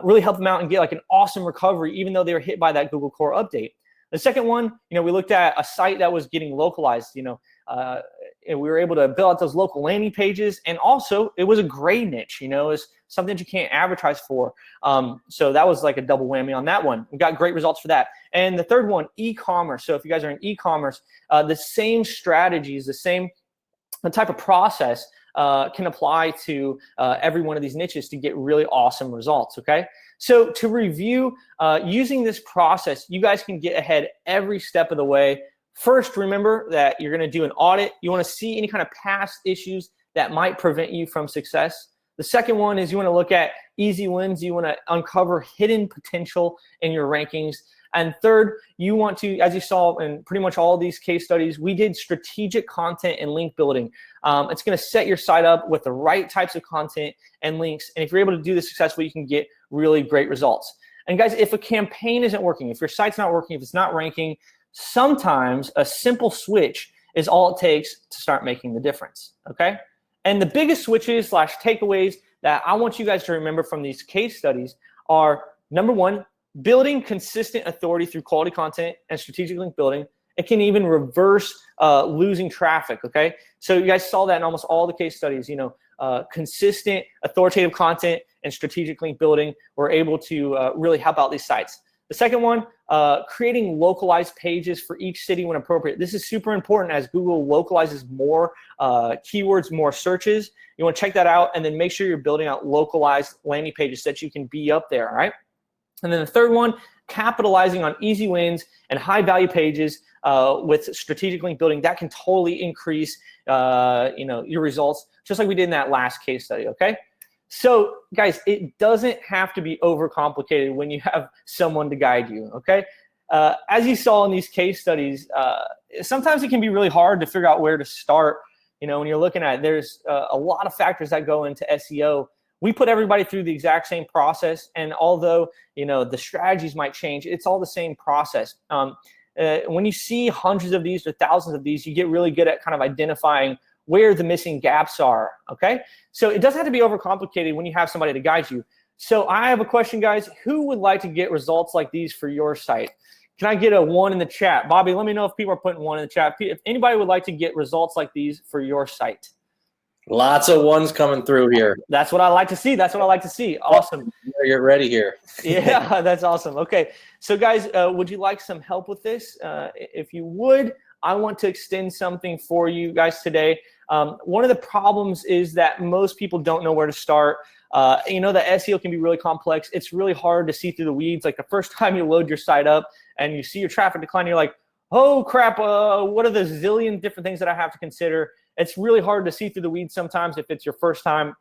S1: really help them out and get like an awesome recovery, even though they were hit by that Google core update. The second one, we looked at a site that was getting localized, and we were able to build out those local landing pages. And also it was a gray niche, it's something that you can't advertise for. So that was like a double whammy on that one. We got great results for that. And the third one, e-commerce. So if you guys are in e-commerce, the same strategies, the same type of process can apply to every one of these niches to get really awesome results, okay? So to review, using this process, you guys can get ahead every step of the way. First, remember that you're gonna do an audit. You wanna see any kind of past issues that might prevent you from success. The second one is you wanna look at easy wins. You wanna uncover hidden potential in your rankings. And third, you want to, as you saw in pretty much all of these case studies, we did strategic content and link building. It's going to set your site up with the right types of content and links. And if you're able to do this successfully, you can get really great results. And guys, if a campaign isn't working, if your site's not working, if it's not ranking, sometimes a simple switch is all it takes to start making the difference, okay? And the biggest switches / takeaways that I want you guys to remember from these case studies are, number one, building consistent authority through quality content and strategic link building. It can even reverse losing traffic, okay? So you guys saw that in almost all the case studies, consistent authoritative content and strategic link building were able to really help out these sites. The second one, creating localized pages for each city when appropriate. This is super important as Google localizes more keywords, more searches. You wanna check that out and then make sure you're building out localized landing pages so that you can be up there, all right? And then the third one, capitalizing on easy wins and high value pages with strategic link building. That can totally increase your results, just like we did in that last case study, okay? So guys, it doesn't have to be overcomplicated when you have someone to guide you, okay? As you saw in these case studies, sometimes it can be really hard to figure out where to start. When you're looking at it, there's a lot of factors that go into SEO. We put everybody through the exact same process, and although the strategies might change, it's all the same process. When you see hundreds of these or thousands of these, you get really good at kind of identifying where the missing gaps are, okay? So it doesn't have to be overcomplicated when you have somebody to guide you. So I have a question, guys. Who would like to get results like these for your site? Can I get a 1 in the chat? Bobby, let me know if people are putting 1 in the chat. If anybody would like to get results like these for your site.
S2: Lots of ones coming through here.
S1: That's what I like to see. That's what I like to see. Awesome.
S2: You're ready here.
S1: Yeah, that's awesome. Okay, so guys, would you like some help with this? If you would, I want to extend something for you guys today. One of the problems is that most people don't know where to start. The SEO can be really complex. It's really hard to see through the weeds. Like the first time you load your site up and you see your traffic decline, you're like, oh crap, what are the zillion different things that I have to consider? It's really hard to see through the weeds sometimes if it's your first time.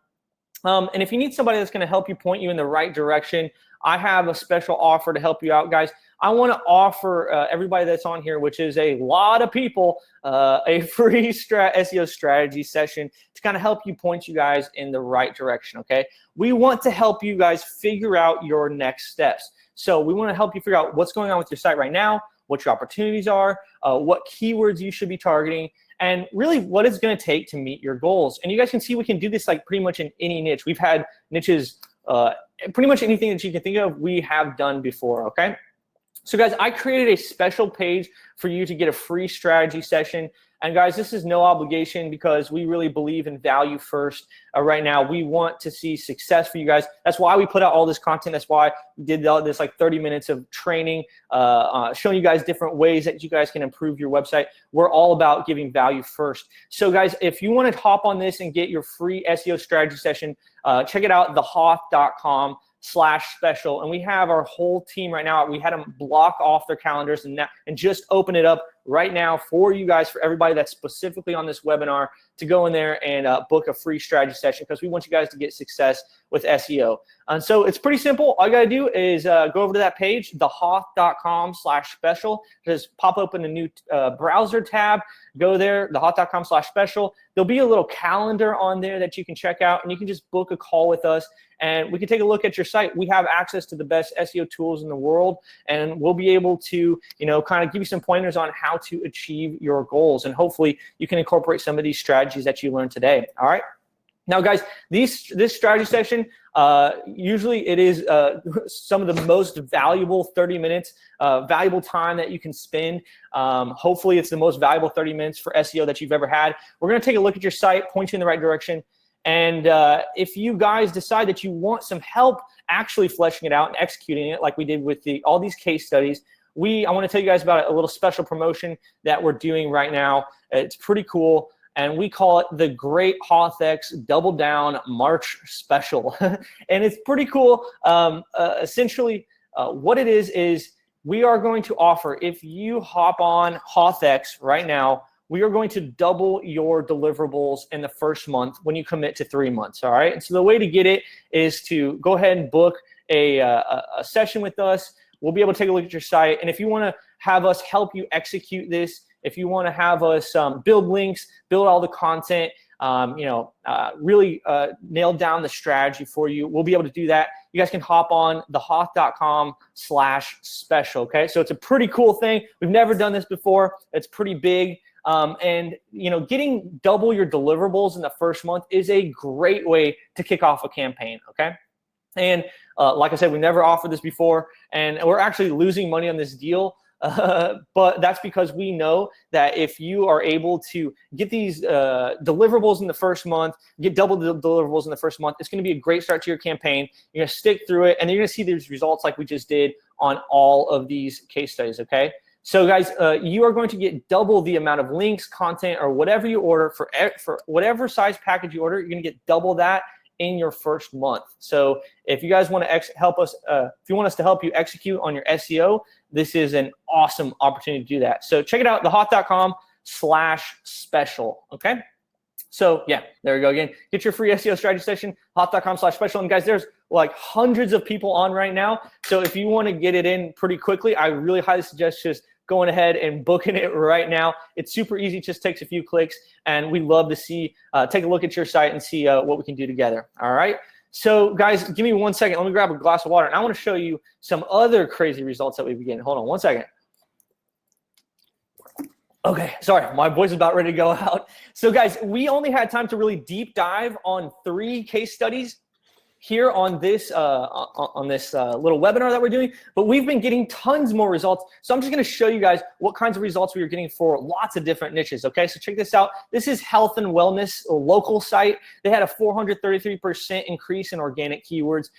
S1: And if you need somebody that's gonna help you, point you in the right direction, I have a special offer to help you out, guys. I wanna offer everybody that's on here, which is a lot of people, a free SEO strategy session to kind of help you, point you guys in the right direction, okay? We want to help you guys figure out your next steps. So we wanna help you figure out what's going on with your site right now, what your opportunities are, what keywords you should be targeting, and really what it's going to take to meet your goals. And you guys can see we can do this like pretty much in any niche. We've had niches, pretty much anything that you can think of, we have done before, okay? So guys, I created a special page for you to get a free strategy session. And guys, this is no obligation because we really believe in value first. Right now, we want to see success for you guys. That's why we put out all this content. That's why we did all this like 30 minutes of training, showing you guys different ways that you guys can improve your website. We're all about giving value first. So guys, if you want to hop on this and get your free SEO strategy session, check it out, thehoth.com/special. And we have our whole team right now. We had them block off their calendars and just open it up right now for you guys, for everybody that's specifically on this webinar, to go in there and book a free strategy session, because we want you guys to get success with SEO. And so it's pretty simple. All you gotta do is go over to that page, thehoth.com/special. Just pop open a new browser tab, go there, thehoth.com/special. There'll be a little calendar on there that you can check out, and you can just book a call with us, and we can take a look at your site. We have access to the best SEO tools in the world, and we'll be able to, kind of give you some pointers on how to achieve your goals. And hopefully you can incorporate some of these strategies that you learned today. All right. Now, guys, this strategy session, usually it is some of the most valuable 30 minutes, valuable time that you can spend. Hopefully it's the most valuable 30 minutes for SEO that you've ever had. We're going to take a look at your site, point you in the right direction. And if you guys decide that you want some help actually fleshing it out and executing it like we did with all these case studies, I want to tell you guys about a little special promotion that we're doing right now. It's pretty cool, and we call it the Great HOTH Double Down March Special. And it's pretty cool. Essentially, what it is we are going to offer, if you hop on HOTH right now, we are going to double your deliverables in the first month when you commit to 3 months, all right? And so the way to get it is to go ahead and book a session with us. We'll be able to take a look at your site. And if you want to have us help you execute this, if you want to have us build links, build all the content, really nail down the strategy for you, we'll be able to do that. You guys can hop on thehoth.com/special, okay? So it's a pretty cool thing. We've never done this before. It's pretty big. And getting double your deliverables in the first month is a great way to kick off a campaign, okay? And like I said, we never offered this before, and we're actually losing money on this deal. But that's because we know that if you are able to get these deliverables in the first month, get double the deliverables in the first month, it's going to be a great start to your campaign. You're going to stick through it, and you're going to see these results like we just did on all of these case studies, okay? So guys, you are going to get double the amount of links, content, or whatever you order for whatever size package you order. You're going to get double that in your first month. So if you guys want to help us, if you want us to help you execute on your SEO, this is an awesome opportunity to do that. So check it out, thehoth.com/special, okay? So yeah, there we go again. Get your free SEO strategy session, hoth.com/special. And guys, there's like hundreds of people on right now. So if you want to get it in pretty quickly, I really highly suggest just going ahead and booking it right now. It's super easy, just takes a few clicks, and we love to see, take a look at your site and see what we can do together, all right? So guys, give me 1 second. Let me grab a glass of water, and I want to show you some other crazy results that we've been getting. Hold on 1 second. Okay, sorry, my voice is about ready to go out. So guys, we only had time to really deep dive on 3 case studies here on this little webinar that we're doing, but we've been getting tons more results. So I'm just going to show you guys what kinds of results we were getting for lots of different niches. Okay, so check this out. This is health and wellness, a local site. They had a 433% increase in organic keywords.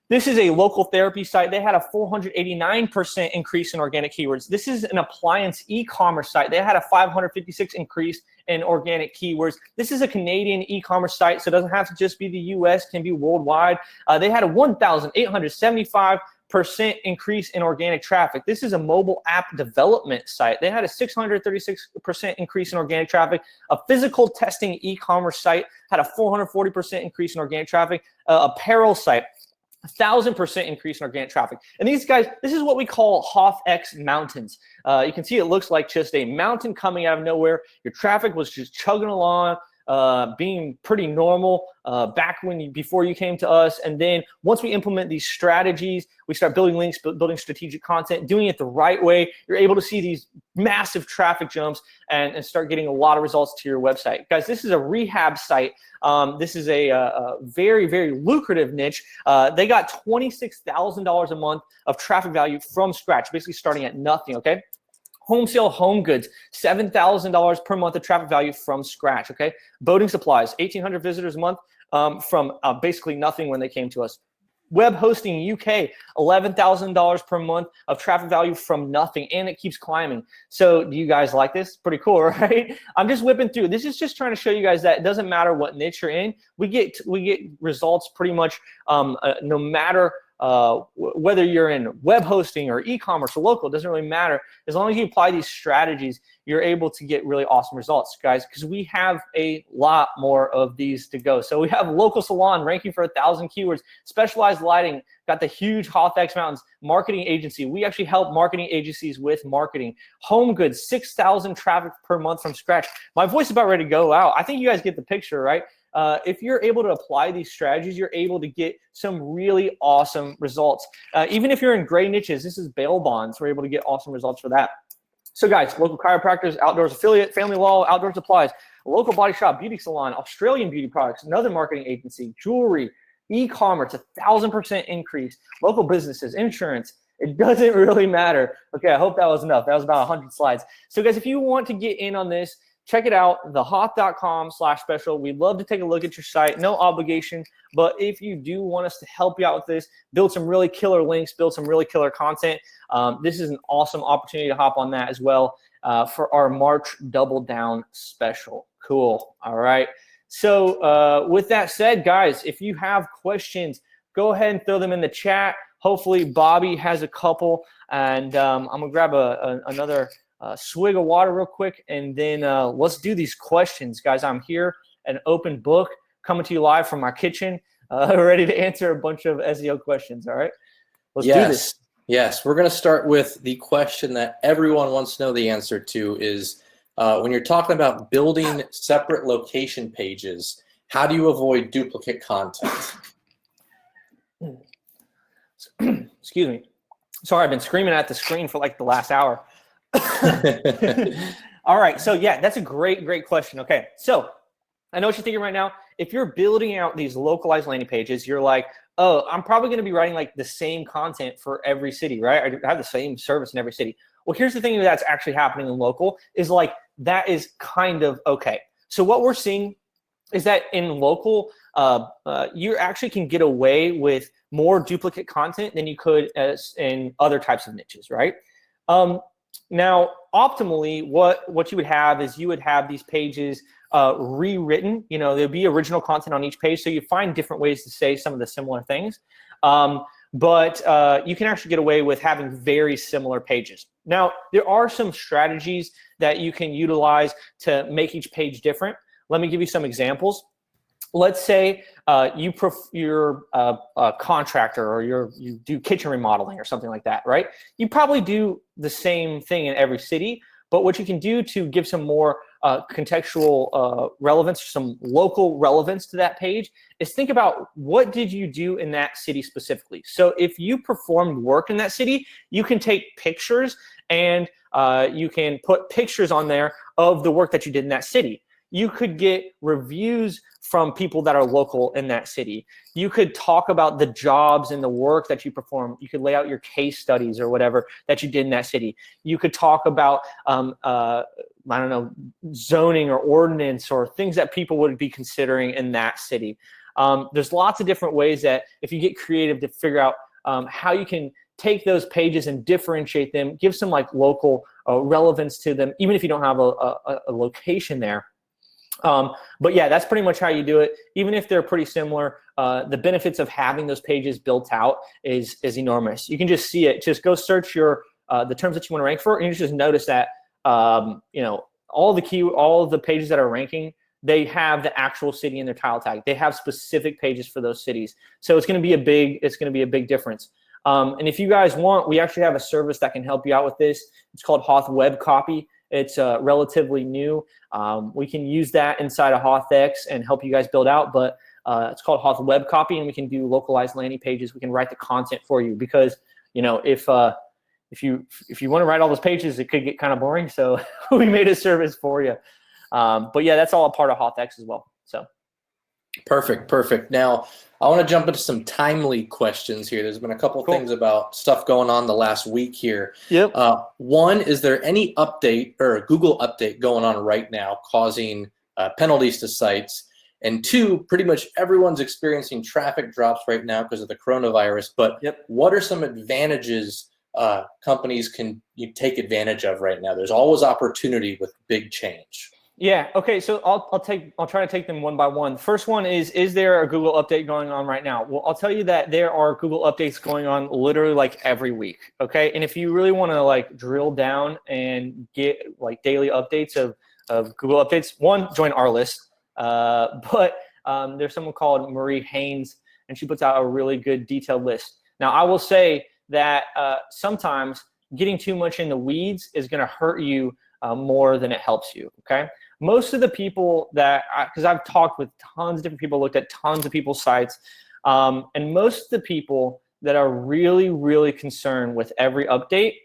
S1: This is a local therapy site. They had a 489% increase in organic keywords. This is an appliance e-commerce site. They had a 556% increase in organic keywords. This is a Canadian e-commerce site, so it doesn't have to just be the US, can be worldwide. They had a 1,875% increase in organic traffic. This is a mobile app development site. They had a 636% increase in organic traffic. A physical testing e-commerce site had a 440% increase in organic traffic. Apparel site, 1,000% increase in organic traffic. And these guys, this is what we call HOTH mountains. You can see it looks like just a mountain coming out of nowhere. Your traffic was just chugging along, being pretty normal back before you came to us. And then once we implement these strategies, we start building links, building strategic content, doing it the right way, you're able to see these massive traffic jumps and start getting a lot of results to your website. Guys, this is a rehab site. This is a very, very lucrative niche. They got $26,000 a month of traffic value from scratch, basically starting at nothing, okay? Home sale home goods, $7,000 per month of traffic value from scratch, okay? Boating supplies, 1,800 visitors a month from basically nothing when they came to us. Web hosting UK, $11,000 per month of traffic value from nothing, and it keeps climbing. So do you guys like this? Pretty cool, right? I'm just whipping through. This is just trying to show you guys that it doesn't matter what niche you're in. We get results pretty much no matter whether you're in web hosting or e-commerce or local. It doesn't really matter. As long as you apply these strategies, you're able to get really awesome results, guys, because we have a lot more of these to go. So we have local salon ranking for 1,000 keywords, specialized lighting, got the huge HOTH Mountains, marketing agency. We actually help marketing agencies with marketing. Home goods, 6,000 traffic per month from scratch. My voice is about ready to go out. I think you guys get the picture, right? If you're able to apply these strategies, you're able to get some really awesome results. Even if you're in gray niches, this is bail bonds, we're able to get awesome results for that. So guys, local chiropractors, outdoors affiliate, family law, outdoor supplies, local body shop, beauty salon, Australian beauty products, another marketing agency, jewelry, e-commerce, 1,000% increase, local businesses, insurance. It doesn't really matter. Okay, I hope that was enough. That was about 100 slides. So guys, if you want to get in on this, check it out, thehoth.com/special. We'd love to take a look at your site. No obligation, but if you do want us to help you out with this, build some really killer links, build some really killer content, this is an awesome opportunity to hop on that as well for our March Double Down special. Cool. All right. So with that said, guys, if you have questions, go ahead and throw them in the chat. Hopefully Bobby has a couple, and I'm going to grab another swig of water real quick, and then let's do these questions, guys. I'm here, an open book, coming to you live from my kitchen, ready to answer a bunch of SEO questions. All right, let's do this.
S2: Yes, we're going to start with the question that everyone wants to know the answer to is when you're talking about building separate location pages, how do you avoid duplicate content?
S1: Excuse me. Sorry, I've been screaming at the screen for like the last hour. All right, so yeah, that's a great question. Okay, so I know what you're thinking right now. If you're building out these localized landing pages, you're like, oh, I'm probably going to be writing like the same content for every city, right? I have the same service in every city. Well, here's the thing that's actually happening in local is like that is kind of okay. So what we're seeing is that in local, you actually can get away with more duplicate content than you could in other types of niches, right? Now, optimally, what you would have is you would have these pages rewritten. You know, there'd be original content on each page, so you find different ways to say some of the similar things. But you can actually get away with having very similar pages. Now, there are some strategies that you can utilize to make each page different. Let me give you some examples. Let's say you're a contractor or you do kitchen remodeling or something like that, right? You probably do the same thing in every city, but what you can do to give some more contextual relevance, some local relevance to that page is think about what did you do in that city specifically. So if you performed work in that city, you can take pictures and you can put pictures on there of the work that you did in that city. You could get reviews from people that are local in that city. You could talk about the jobs and the work that you perform. You could lay out your case studies or whatever that you did in that city. You could talk about, I don't know, zoning or ordinance or things that people would be considering in that city. There's lots of different ways that if you get creative to figure out how you can take those pages and differentiate them, give some like local relevance to them, even if you don't have a location there. But yeah, that's pretty much how you do it. Even if they're pretty similar, the benefits of having those pages built out is enormous. You can just see it. Just go search the terms that you want to rank for, and you just notice that you know, all of the pages that are ranking, they have the actual city in their title tag. They have specific pages for those cities. So it's going to be a big difference. And if you guys want, we actually have a service that can help you out with this. It's called HOTH Web Copy. It's relatively new. We can use that inside of HOTH and help you guys build out, but it's called HOTH Web Copy, and we can do localized landing pages. We can write the content for you because, you know, if you want to write all those pages, it could get kind of boring. So we made a service for you. But yeah, that's all a part of HOTH as well. So
S2: Perfect, perfect. Now, I want to jump into some timely questions here. There's been a couple things about stuff going on the last week here.
S1: Yep.
S2: One, is there any update or a Google update going on right now causing penalties to sites? And two, pretty much everyone's experiencing traffic drops right now because of the coronavirus. But what are some advantages companies can take advantage of right now? There's always opportunity with big change.
S1: Yeah. Okay. So I'll try to take them one by one. First one is there a Google update going on right now? Well, I'll tell you that there are Google updates going on literally like every week. Okay. And if you really want to like drill down and get like daily updates of Google updates, one, join our list. But there's someone called Marie Haynes, and she puts out a really good detailed list. Now, I will say that sometimes getting too much in the weeds is going to hurt you more than it helps you. Okay. Most of the people that, because I've talked with tons of different people, looked at tons of people's sites, and most of the people that are really, really concerned with every update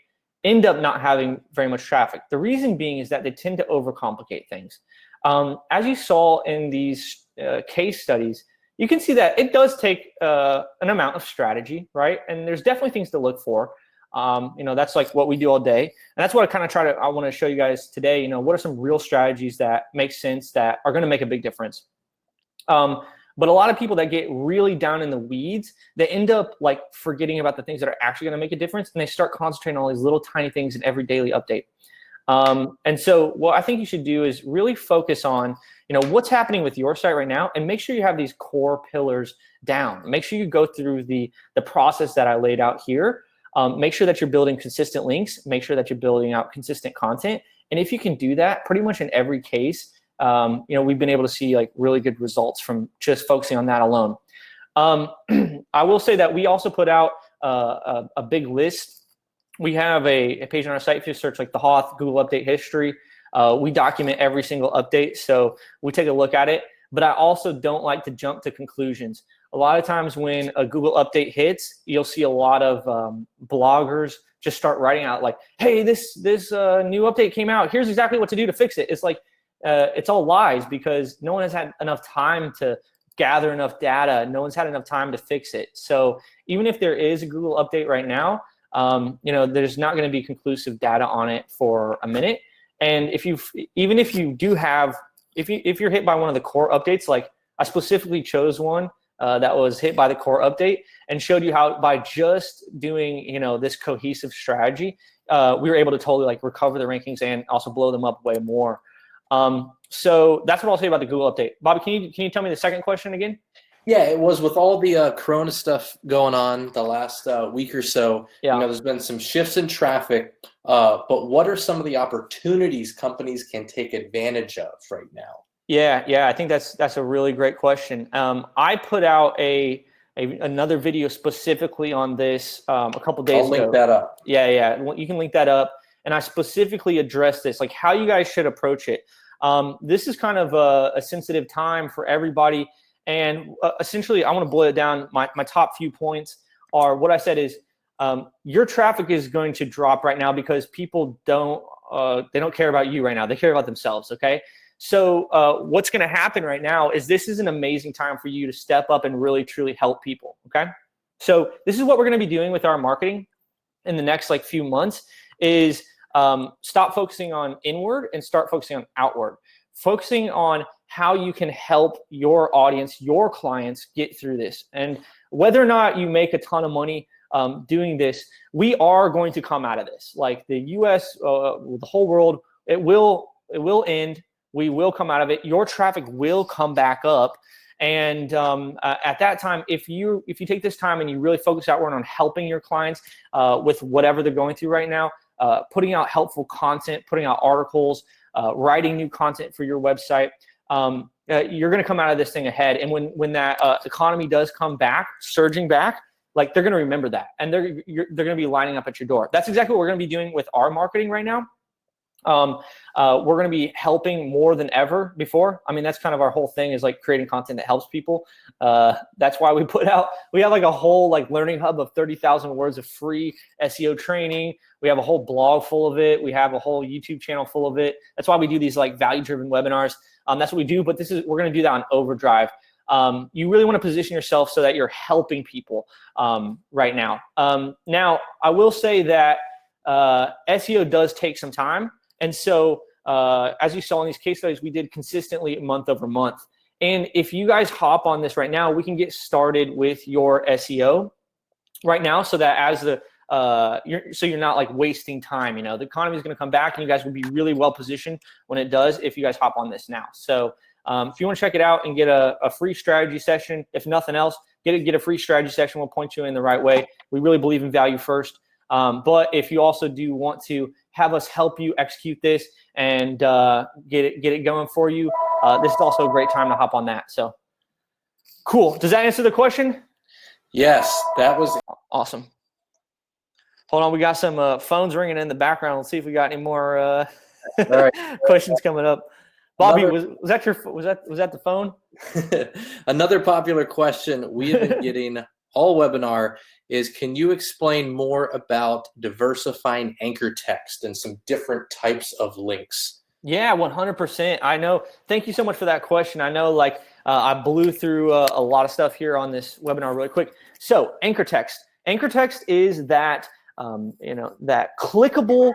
S1: end up not having very much traffic. The reason being is that they tend to overcomplicate things. As you saw in these case studies, you can see that it does take an amount of strategy, right? And there's definitely things to look for. That's like what we do all day. And that's what I want to show you guys today. What are some real strategies that make sense, that are going to make a big difference? But a lot of people that get really down in the weeds, they end up like forgetting about the things that are actually going to make a difference. And they start concentrating on all these little tiny things in every daily update. And so what I think you should do is really focus on, what's happening with your site right now, and make sure you have these core pillars down. Make sure you go through the process that I laid out here. Make sure that you're building consistent links. Make sure that you're building out consistent content. And if you can do that, pretty much in every case, we've been able to see like really good results from just focusing on that alone. I will say that we also put out a big list. We have a page on our site. If you search like the HOTH Google Update History, we document every single update. So we take a look at it. But I also don't like to jump to conclusions. A lot of times when a Google update hits, you'll see a lot of bloggers just start writing out like, hey, this new update came out. Here's exactly what to do to fix it. It's like, it's all lies, because no one has had enough time to gather enough data. No one's had enough time to fix it. So even if there is a Google update right now, there's not going to be conclusive data on it for a minute. And if you're hit by one of the core updates, like I specifically chose one that was hit by the core update and showed you how by just doing, this cohesive strategy, we were able to totally like recover the rankings and also blow them up way more. So that's what I'll say about the Google update. Bobby, can you tell me the second question again?
S2: Yeah, it was with all the Corona stuff going on the last week or so.
S1: Yeah.
S2: There's been some shifts in traffic, but what are some of the opportunities companies can take advantage of right now?
S1: Yeah, I think that's a really great question. I put out another video specifically on this a couple days ago.
S2: I'll link that up.
S1: Yeah, you can link that up. And I specifically addressed this, like how you guys should approach it. This is kind of a sensitive time for everybody. And essentially, I want to boil it down. My top few points are, what I said is, your traffic is going to drop right now because people don't care about you right now. They care about themselves, okay? So what's going to happen right now is this is an amazing time for you to step up and really, truly help people, okay? So this is what we're going to be doing with our marketing in the next like few months is stop focusing on inward and start focusing on outward. Focusing on how you can help your audience, your clients get through this. And whether or not you make a ton of money doing this, we are going to come out of this. Like the US, the whole world, it will end. We will come out of it. Your traffic will come back up. And at that time, if you take this time and you really focus outward on helping your clients with whatever they're going through right now, putting out helpful content, putting out articles, writing new content for your website, you're going to come out of this thing ahead. And when that economy does come back, surging back, like they're going to remember that, and they're going to be lining up at your door. That's exactly what we're going to be doing with our marketing right now. We're going to be helping more than ever before. I mean, that's kind of our whole thing, is like creating content that helps people. That's why we have like a whole like learning hub of 30,000 words of free SEO training. We have a whole blog full of it. We have a whole YouTube channel full of it. That's why we do these like value-driven webinars. That's what we do, but we're going to do that on overdrive. you really want to position yourself so that you're helping people right now. Now, I will say that SEO does take some time. And so as you saw in these case studies, we did consistently month over month. And if you guys hop on this right now, we can get started with your SEO right now, so that as the you're not like wasting time. You know, the economy is going to come back, and you guys will be really well positioned when it does if you guys hop on this now. So if you want to check it out and get a free strategy session, if nothing else, get a free strategy session. We'll point you in the right way. We really believe in value first. But if you also do want to have us help you execute this and get it going for you, this is also a great time to hop on that. So cool. Does that answer the question?
S2: Yes, that was
S1: awesome. Hold on, we got some phones ringing in the background. Let's see if we got any more questions coming up. Bobby, was that the phone?
S2: Another popular question we have been getting all webinar is, can you explain more about diversifying anchor text and some different types of links?
S1: Yeah, 100%. I know. Thank you so much for that question. I know, like, I blew through a lot of stuff here on this webinar really quick. So anchor text. Anchor text is that, that clickable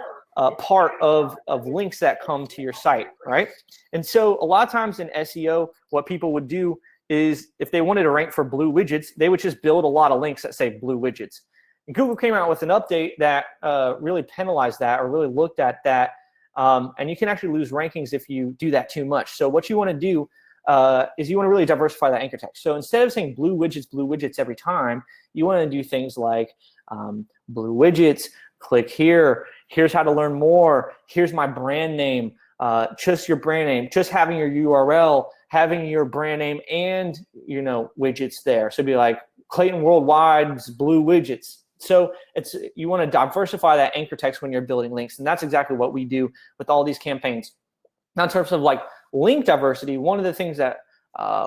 S1: part of links that come to your site, right? And so a lot of times in SEO, what people would do is, if they wanted to rank for blue widgets, they would just build a lot of links that say blue widgets. And Google came out with an update that really penalized that, or really looked at that. And you can actually lose rankings if you do that too much. So what you want to do is you want to really diversify that anchor text. So instead of saying blue widgets every time, you want to do things like blue widgets, click here, here's how to learn more, here's my brand name, just your brand name, just having your URL, having your brand name and, widgets there. So it'd be like Clayton Worldwide's blue widgets. So you want to diversify that anchor text when you're building links, and that's exactly what we do with all these campaigns. Now, in terms of like link diversity, one of the things that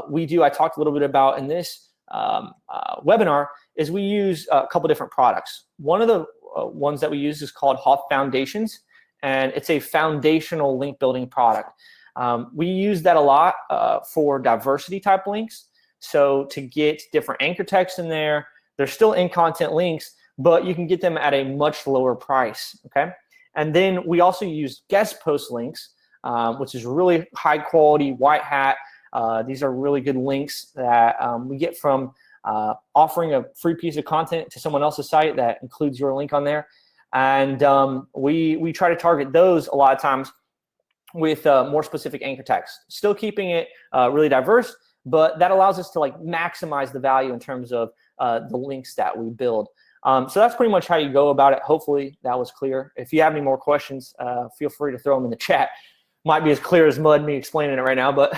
S1: we do, I talked a little bit about in this webinar, is we use a couple different products. One of the ones that we use is called HOTH Foundations, and it's a foundational link building product. We use that a lot for diversity type links. So to get different anchor text in there, they're still in content links, but you can get them at a much lower price, okay? And then we also use guest post links, which is really high quality, white hat. These are really good links that we get from offering a free piece of content to someone else's site that includes your link on there. And we try to target those a lot of times with more specific anchor text, still keeping it really diverse, but that allows us to like maximize the value in terms of the links that we build. So that's pretty much how you go about it. Hopefully that was clear. If you have any more questions, feel free to throw them in the chat. Might be as clear as mud me explaining it right now, but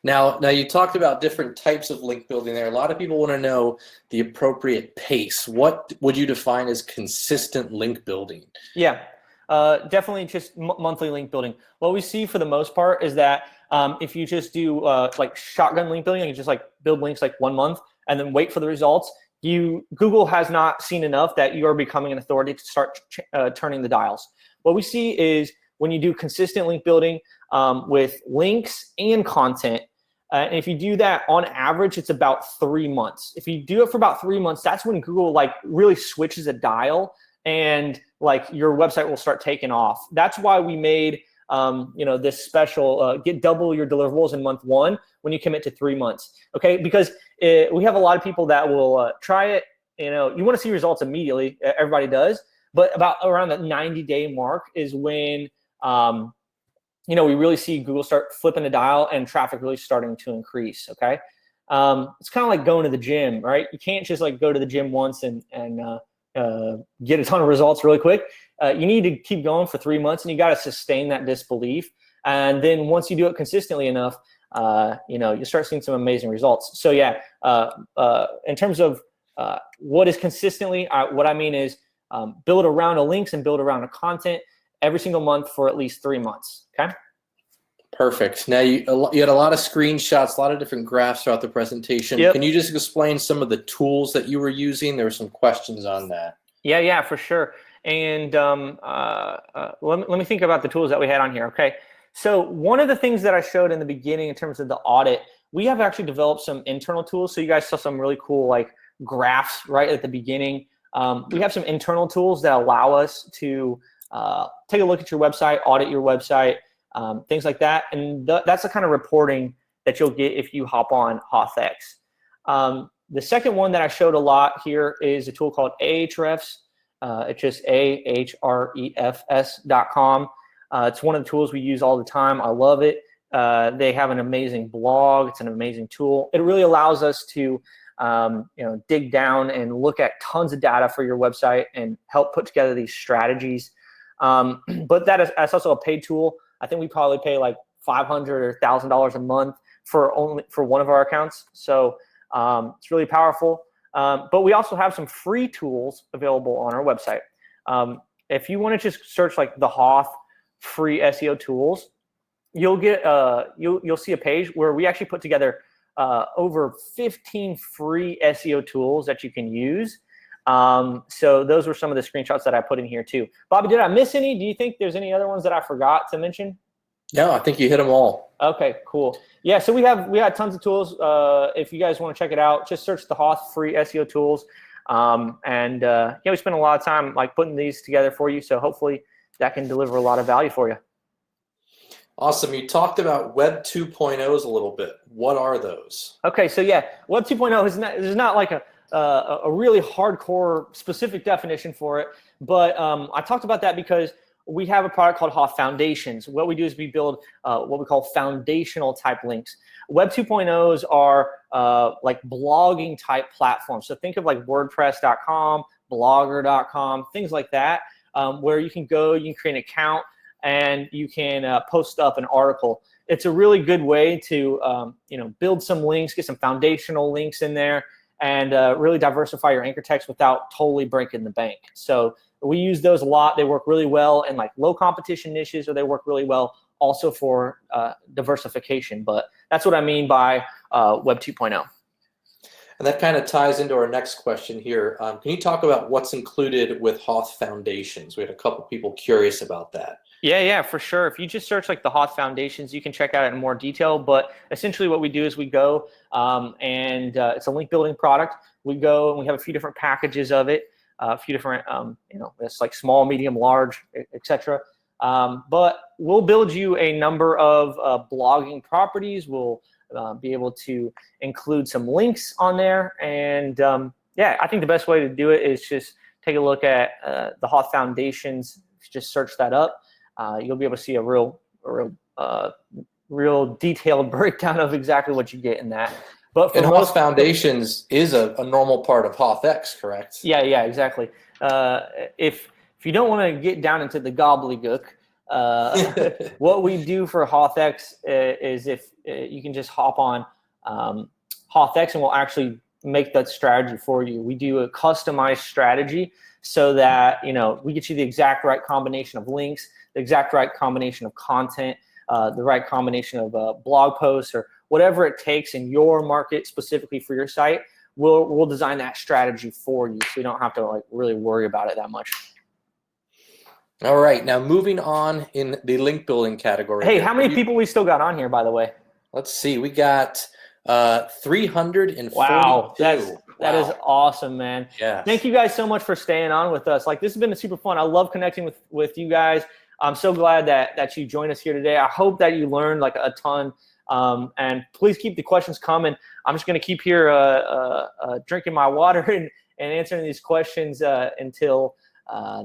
S2: Now you talked about different types of link building there. A lot of people want to know the appropriate pace. What would you define as consistent link building?
S1: Yeah, definitely just monthly link building. What we see for the most part is that if you just do like shotgun link building, you just like build links like 1 month and then wait for the results, Google has not seen enough that you are becoming an authority to start turning the dials. What we see is when you do consistent link building with links and content, and if you do that on average, it's about 3 months. If you do it for about 3 months, that's when Google like really switches a dial and like your website will start taking off. That's why we made this special get double your deliverables in month 1 when you commit to 3 months. Okay, because we have a lot of people that will try it. You want to see results immediately. Everybody does, but about around the 90-day mark is when we really see Google start flipping the dial and traffic really starting to increase. Okay, it's kind of like going to the gym, right? You can't just like go to the gym once and get a ton of results really quick. You need to keep going for 3 months, and you got to sustain that disbelief. And then once you do it consistently enough, you start seeing some amazing results. So yeah, in terms of what is consistently, what I mean is build around a links and build around a content every single month for at least 3 months. Okay.
S2: Perfect. Now you had a lot of screenshots, a lot of different graphs throughout the presentation. Yep. Can you just explain some of the tools that you were using? There were some questions on that.
S1: Yeah, for sure. And let me think about the tools that we had on here. Okay. So one of the things that I showed in the beginning in terms of the audit we have actually developed some internal tools. So you guys saw some really cool like graphs right at the beginning. We have some internal tools that allow us to take a look at your website, audit your website, things like that. And that's the kind of reporting that you'll get if you hop on HOTH. The second one that I showed a lot here is a tool called Ahrefs. It's just ahrefs.com. It's one of the tools we use all the time. I love it. They have an amazing blog. It's an amazing tool. It really allows us to dig down and look at tons of data for your website and help put together these strategies. But that's also a paid tool. I think we probably pay like $500 or $1,000 a month for one of our accounts. So it's really powerful. But we also have some free tools available on our website. If you want to just search like the HOTH free SEO tools, you'll get you'll see a page where we actually put together over 15 free SEO tools that you can use. So those were some of the screenshots that I put in here too. Bobby, did I miss any? Do you think there's any other ones that I forgot to mention?
S2: No, I think you hit them all.
S1: Okay, cool. Yeah, so we had tons of tools. If you guys want to check it out, just search the HOTH free SEO tools. Yeah, we spent a lot of time like putting these together for you. So hopefully that can deliver a lot of value for you.
S2: Awesome. You talked about Web 2.0s a little bit. What are those? Okay,
S1: so yeah, Web 2.0 is not like a really hardcore specific definition for it, but I talked about that because we have a product called HOTH Foundations. What we do is we build what we call foundational type links. Web 2.0s are like blogging type platforms. So think of like WordPress.com, Blogger.com, things like that, where you can go, you can create an account, and you can post up an article. It's a really good way to build some links, get some foundational links in there, and really diversify your anchor text without totally breaking the bank. So we use those a lot. They work really well in like low competition niches, or they work really well also for diversification. But that's what I mean by Web 2.0.
S2: And that kind of ties into our next question here. Can you talk about what's included with HOTH Foundations? We had a couple people curious about that.
S1: Yeah, for sure. If you just search like the HOTH Foundations, you can check out it in more detail. But essentially what we do is we go and it's a link building product. We go and we have a few different packages of it, a few different, it's like small, medium, large, etc. But we'll build you a number of blogging properties. We'll be able to include some links on there. And yeah, I think the best way to do it is just take a look at the HOTH Foundations. Just search that up. You'll be able to see a real detailed breakdown of exactly what you get in that. But for
S2: HOTH Foundations is a normal part of HOTH, correct?
S1: Yeah, exactly. If you don't want to get down into the gobbledygook, what we do for HOTH is if you can just hop on HOTH and we'll actually make that strategy for you. We do a customized strategy so that we get you the exact right combination of links, the exact right combination of content, the right combination of blog posts, or whatever it takes in your market specifically for your site. We'll design that strategy for you, so you don't have to like really worry about it that much.
S2: All right, now moving on in the link building category.
S1: Hey, how many people we still got on here, by the way?
S2: Let's see, we got 342.
S1: Wow, that is awesome, man.
S2: Yeah.
S1: Thank you guys so much for staying on with us. Like, this has been super fun. I love connecting with you guys. I'm so glad that you joined us here today. I hope that you learned like a ton. And please keep the questions coming. I'm just going to keep here drinking my water and answering these questions until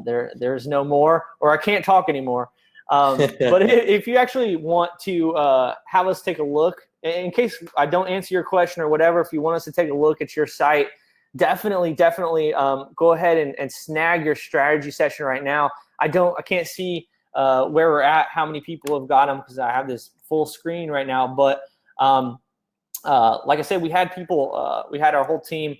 S1: there's no more, or I can't talk anymore. But if you actually want to have us take a look, in case I don't answer your question or whatever, if you want us to take a look at your site, definitely go ahead and snag your strategy session right now. I can't see where we're at, how many people have got them, because I have this full screen right now. But like I said, we had people, we had our whole team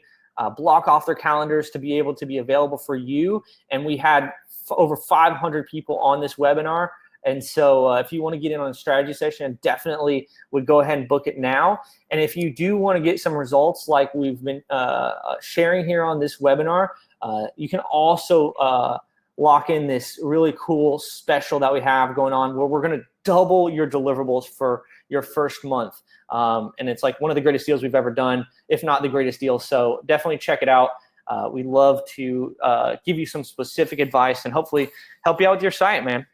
S1: block off their calendars to be able to be available for you. And we had over 500 people on this webinar. And so if you want to get in on a strategy session, I definitely would go ahead and book it now. And if you do want to get some results like we've been sharing here on this webinar, you can also lock in this really cool special that we have going on where we're going to double your deliverables for your first month. And it's like one of the greatest deals we've ever done, if not the greatest deal. So definitely check it out. We'd love to give you some specific advice and hopefully help you out with your site, man.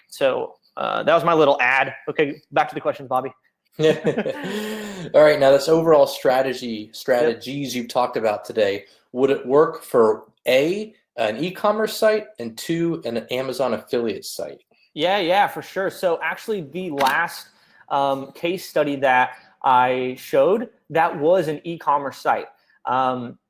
S1: So that was my little ad. Okay, back to the questions, Bobby.
S2: All right, now this overall strategies you've talked about today, would it work for an e-commerce site, and 2, an Amazon affiliate site?
S1: Yeah, for sure. So actually the last case study that I showed, that was an e-commerce site.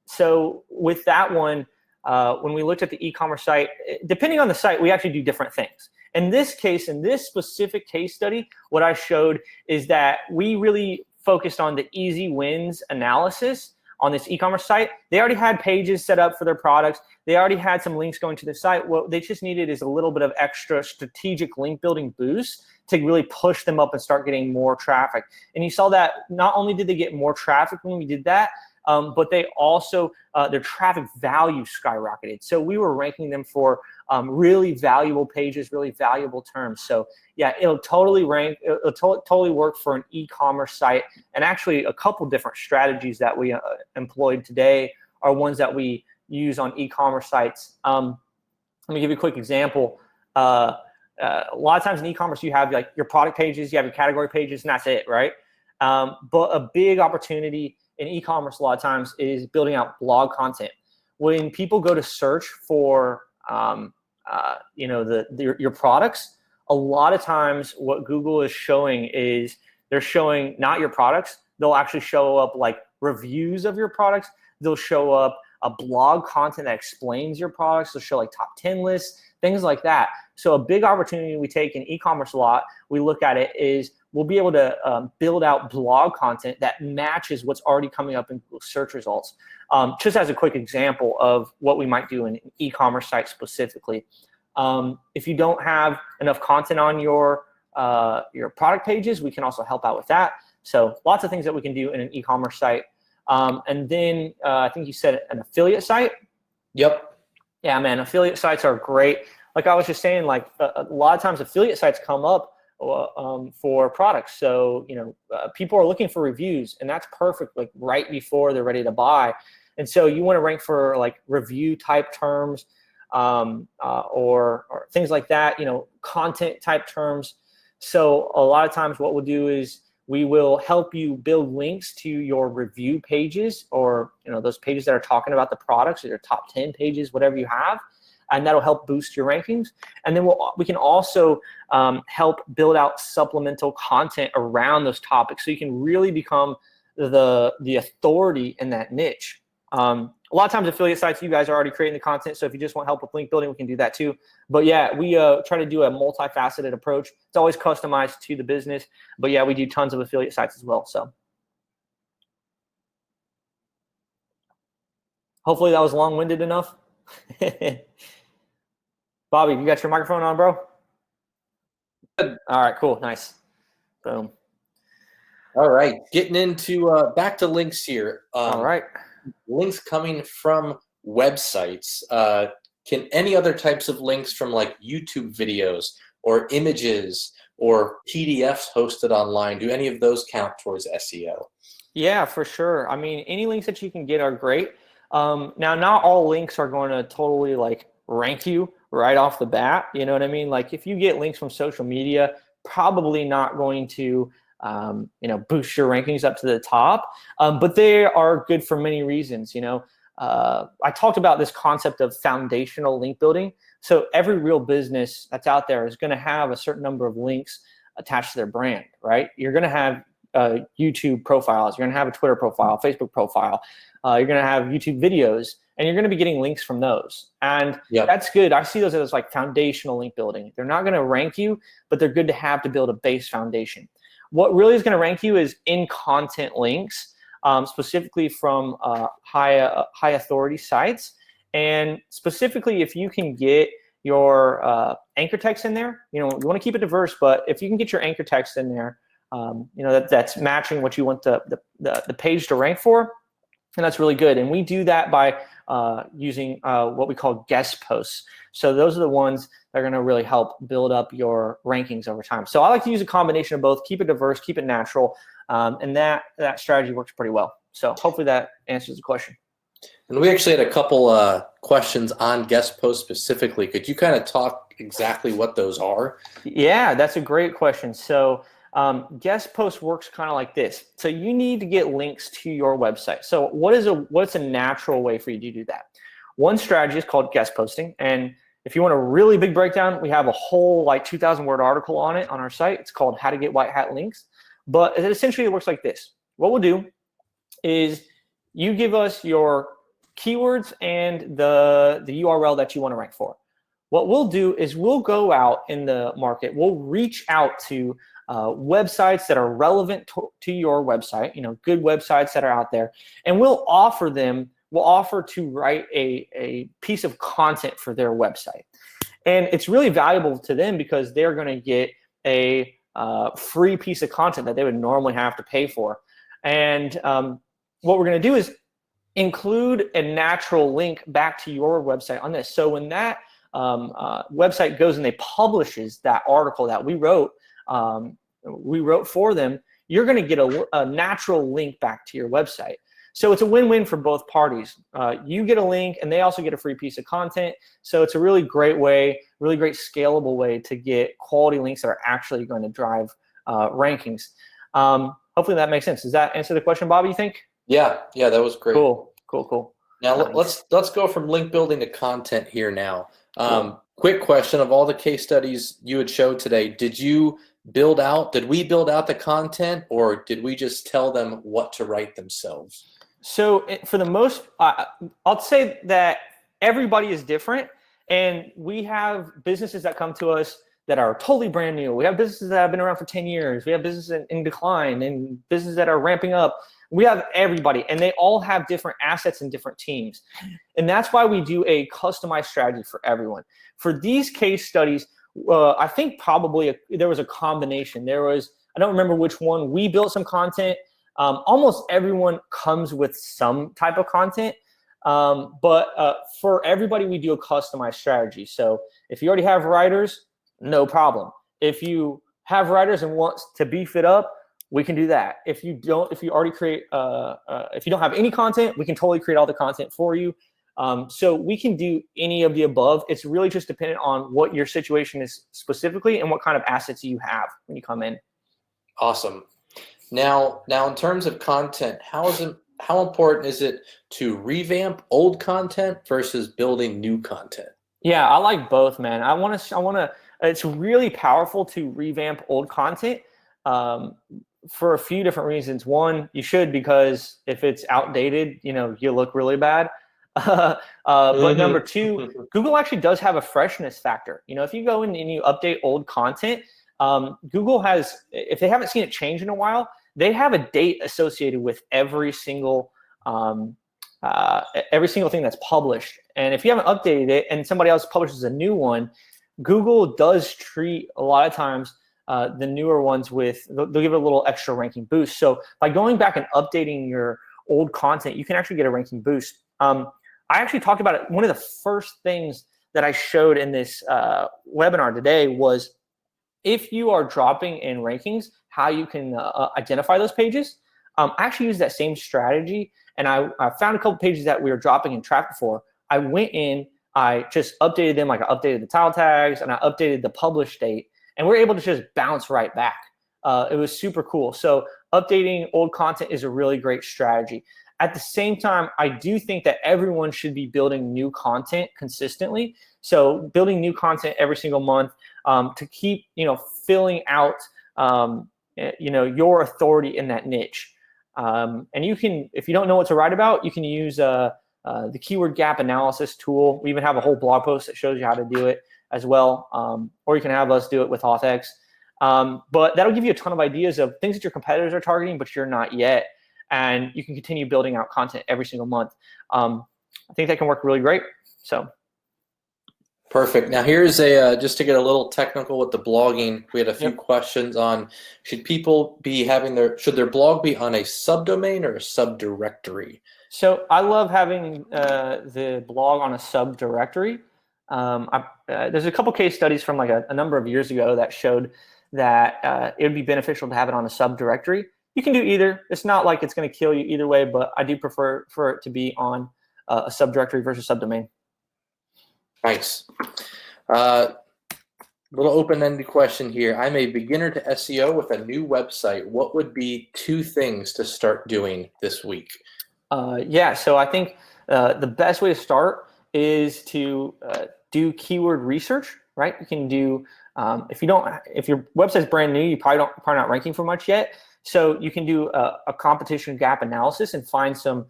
S1: So with that one, when we looked at the e-commerce site, depending on the site, we actually do different things. In this case, in this specific case study, what I showed is that we really focused on the easy wins analysis on this e-commerce site. They already had pages set up for their products. They already had some links going to the site. What they just needed is a little bit of extra strategic link building boost to really push them up and start getting more traffic. And you saw that not only did they get more traffic when we did that, but they also, their traffic value skyrocketed. So we were ranking them for really valuable pages, really valuable terms. So yeah, it'll totally rank, it'll totally work for an e-commerce site. And actually a couple different strategies that we employed today are ones that we use on e-commerce sites. Let me give you a quick example. A lot of times in e-commerce, you have like your product pages, you have your category pages, and that's it, right? But a big opportunity in e-commerce a lot of times is building out blog content. When people go to search for your products, a lot of times what Google is showing is they're showing not your products. They'll actually show up like reviews of your products. They'll show up a blog content that explains your products. They'll show like top 10 lists, things like that. So a big opportunity we take in e-commerce a lot, we look at it, is we'll be able to build out blog content that matches what's already coming up in Google search results. Just as a quick example of what we might do in an e-commerce site specifically. If you don't have enough content on your product pages, we can also help out with that. So lots of things that we can do in an e-commerce site. And then I think you said an affiliate site.
S2: Yep.
S1: Yeah, man, affiliate sites are great. Like I was just saying, like a lot of times affiliate sites come up for products. So, people are looking for reviews, and that's perfect, like right before they're ready to buy. And so you want to rank for like review type terms or things like that, content type terms. So a lot of times what we'll do is we will help you build links to your review pages, or those pages that are talking about the products, or your top 10 pages, whatever you have. And that'll help boost your rankings. And then we can also help build out supplemental content around those topics, so you can really become the authority in that niche. A lot of times affiliate sites, you guys are already creating the content, so if you just want help with link building, we can do that too. But yeah, we try to do a multifaceted approach. It's always customized to the business, but yeah, we do tons of affiliate sites as well. So hopefully that was long-winded enough. Bobby, you got your microphone on, bro? Good. All right, cool, nice. Boom.
S2: All right, getting into back to links here.
S1: All right.
S2: Links coming from websites. Can any other types of links from like YouTube videos or images or PDFs hosted online, do any of those count towards SEO?
S1: Yeah, for sure. I mean, any links that you can get are great. Now, not all links are going to totally like rank you right off the bat. You know what I mean? Like if you get links from social media, probably not going to boost your rankings up to the top, but they are good for many reasons. I talked about this concept of foundational link building. So every real business that's out there is going to have a certain number of links attached to their brand, right? You're going to have YouTube profiles, you're going to have a Twitter profile, Facebook profile, you're going to have YouTube videos, and you're going to be getting links from those. And that's good. I see those as like foundational link building. They're not going to rank you, but they're good to have to build a base foundation. What really is going to rank you is in-content links, specifically from high authority sites. And specifically, if you can get your anchor text in there, you want to keep it diverse, but if you can get your anchor text in there, that's matching what you want the page to rank for, and that's really good. And we do that by using what we call guest posts. So those are the ones that are going to really help build up your rankings over time. So I like to use a combination of both, keep it diverse, keep it natural, and that strategy works pretty well. So hopefully that answers the question.
S2: And we actually had a couple questions on guest posts specifically. Could you kind of talk exactly what those are?
S1: Yeah, that's a great question. So guest post works kind of like this. So you need to get links to your website. So what's a natural way for you to do that? One strategy is called guest posting. And if you want a really big breakdown, we have a whole like 2,000 word article on it on our site. It's called How to Get White Hat Links. But essentially it works like this. What we'll do is you give us your keywords and the URL that you want to rank for. What we'll do is we'll go out in the market. We'll reach out to websites that are relevant to your website, good websites that are out there, and we'll offer to write a piece of content for their website. And it's really valuable to them because they're going to get a free piece of content that they would normally have to pay for. And what we're going to do is include a natural link back to your website on this. So when that website goes and they publishes that article that we wrote for them, you're going to get a natural link back to your website. So it's a win-win for both parties. You get a link and they also get a free piece of content. So it's a really great way, really great scalable way to get quality links that are actually going to drive rankings. Hopefully that makes sense. Does that answer the question, Bobby, you think?
S2: Yeah, that was great.
S1: Cool.
S2: Now
S1: Nice.
S2: let's go from link building to content here now.
S1: Cool.
S2: Quick question: of all the case studies you had showed today, did we build out the content, or did we just tell them what to write themselves?
S1: So for the most, I'll say that everybody is different, and we have businesses that come to us that are totally brand new. We have businesses that have been around for 10 years. We have businesses in decline and businesses that are ramping up. We have everybody, and they all have different assets and different teams. And that's why we do a customized strategy for everyone. For these case studies, I think probably there was a combination. I don't remember which one. We built some content. Almost everyone comes with some type of content. But for everybody, we do a customized strategy. So if you already have writers, no problem. If you have writers and want to beef it up, we can do that. If you don't have any content, we can totally create all the content for you. So we can do any of the above. It's really just dependent on what your situation is specifically and what kind of assets you have when you come in.
S2: Awesome. Now in terms of content, how important is it to revamp old content versus building new content?
S1: Yeah, I like both, man. I want to. It's really powerful to revamp old content. For a few different reasons. One, you should, because if it's outdated, you look really bad. But number two, Google actually does have a freshness factor. If you go in and you update old content, Google has, if they haven't seen it change in a while, they have a date associated with every single thing that's published. And if you haven't updated it and somebody else publishes a new one, Google does treat a lot of times the newer ones they'll give it a little extra ranking boost. So by going back and updating your old content, you can actually get a ranking boost. I actually talked about it. One of the first things that I showed in this webinar today was if you are dropping in rankings, how you can identify those pages. I actually used that same strategy, and I found a couple pages that we were dropping in traffic for. I went in, I just updated them, like I updated the title tags, and I updated the publish date, and we're able to just bounce right back. It was super cool. So updating old content is a really great strategy. At the same time, I do think that everyone should be building new content consistently. So building new content every single month to keep, filling out, your authority in that niche. And you can, if you don't know what to write about, you can use the keyword gap analysis tool. We even have a whole blog post that shows you how to do it as well. Or you can have us do it with HOTH. But that'll give you a ton of ideas of things that your competitors are targeting, but you're not yet. And you can continue building out content every single month. I think that can work really great. So.
S2: Perfect. Now here's just to get a little technical with the blogging, we had a few questions on, should their blog be on a subdomain or a subdirectory?
S1: So I love having the blog on a subdirectory. There's a couple case studies from like a number of years ago that showed that it would be beneficial to have it on a subdirectory. You can do either. It's not like it's going to kill you either way, but I do prefer for it to be on a subdirectory versus subdomain.
S2: Nice. Little open-ended question here. I'm a beginner to SEO with a new website. What would be 2 things to start doing this week?
S1: Yeah, so I think the best way to start is to do keyword research, right? You can do if your website's brand new, you probably not ranking for much yet. So you can do a competition gap analysis and find some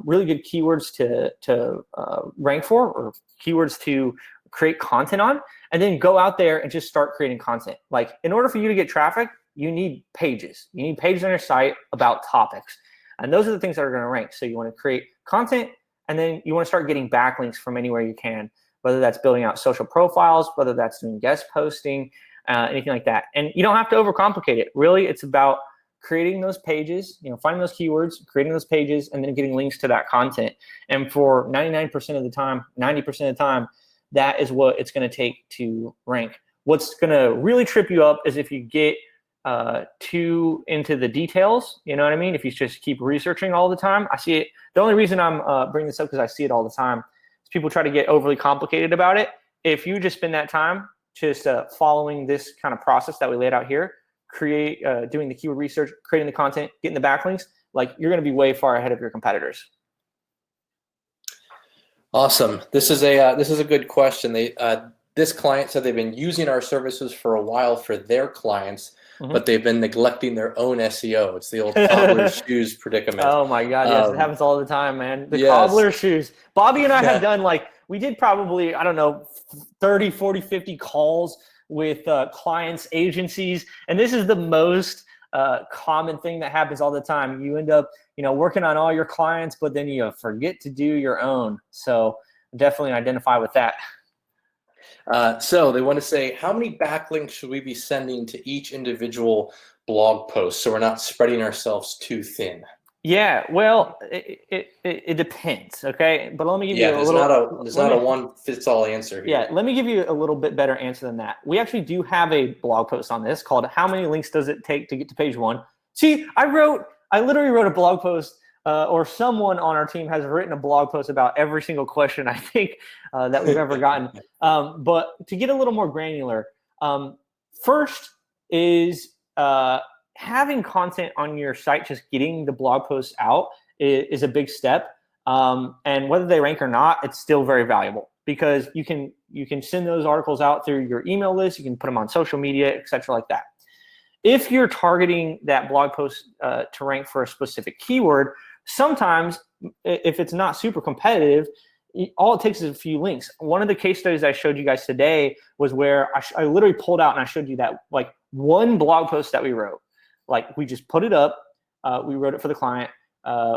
S1: really good keywords to rank for, or keywords to create content on, and then go out there and just start creating content. Like, in order for you to get traffic, you need pages. You need pages on your site about topics. And those are the things that are going to rank. So you want to create content, and then you want to start getting backlinks from anywhere you can, whether that's building out social profiles, whether that's doing guest posting, anything like that. And you don't have to overcomplicate it. Really, it's about creating those pages, finding those keywords, creating those pages, and then getting links to that content. And for 99% of the time, 90% of the time, that is what it's going to take to rank. What's going to really trip you up is if you get too into the details. You know what I mean? If you just keep researching all the time. I see it. The only reason I'm bringing this up because I see it all the time is people try to get overly complicated about it. If you just spend that time just following this kind of process that we laid out here, doing the keyword research, creating the content, getting the backlinks, like, you're going to be way far ahead of your competitors.
S2: Awesome. This is a good question. This client said they've been using our services for a while for their clients, but they've been neglecting their own SEO. It's the old cobbler's shoes predicament.
S1: Oh my God, yes, it happens all the time, man. The cobbler's shoes. Bobby and I have done, we did probably, 30, 40, 50 calls with clients, agencies, and this is the most common thing that happens all the time. You end up, working on all your clients, but then you forget to do your own. So definitely identify with that.
S2: So they want to say, how many backlinks should we be sending to each individual blog post so we're not spreading ourselves too thin?
S1: Yeah, well, it depends, okay? But let me give you a little...
S2: There's not a one-fits-all answer here.
S1: Yeah, let me give you a little bit better answer than that. We actually do have a blog post on this called "How Many Links Does It Take to Get to Page 1?" See, I literally wrote a blog post, or someone on our team has written a blog post about every single question, I think, that we've ever gotten. But to get a little more granular, first is... having content on your site, just getting the blog posts out is a big step. And whether they rank or not, it's still very valuable, because you can send those articles out through your email list. You can put them on social media, etc., like that. If you're targeting that blog post to rank for a specific keyword, sometimes if it's not super competitive, all it takes is a few links. One of the case studies I showed you guys today was where I literally pulled out and I showed you that, one blog post that we wrote. We just put it up. We wrote it for the client.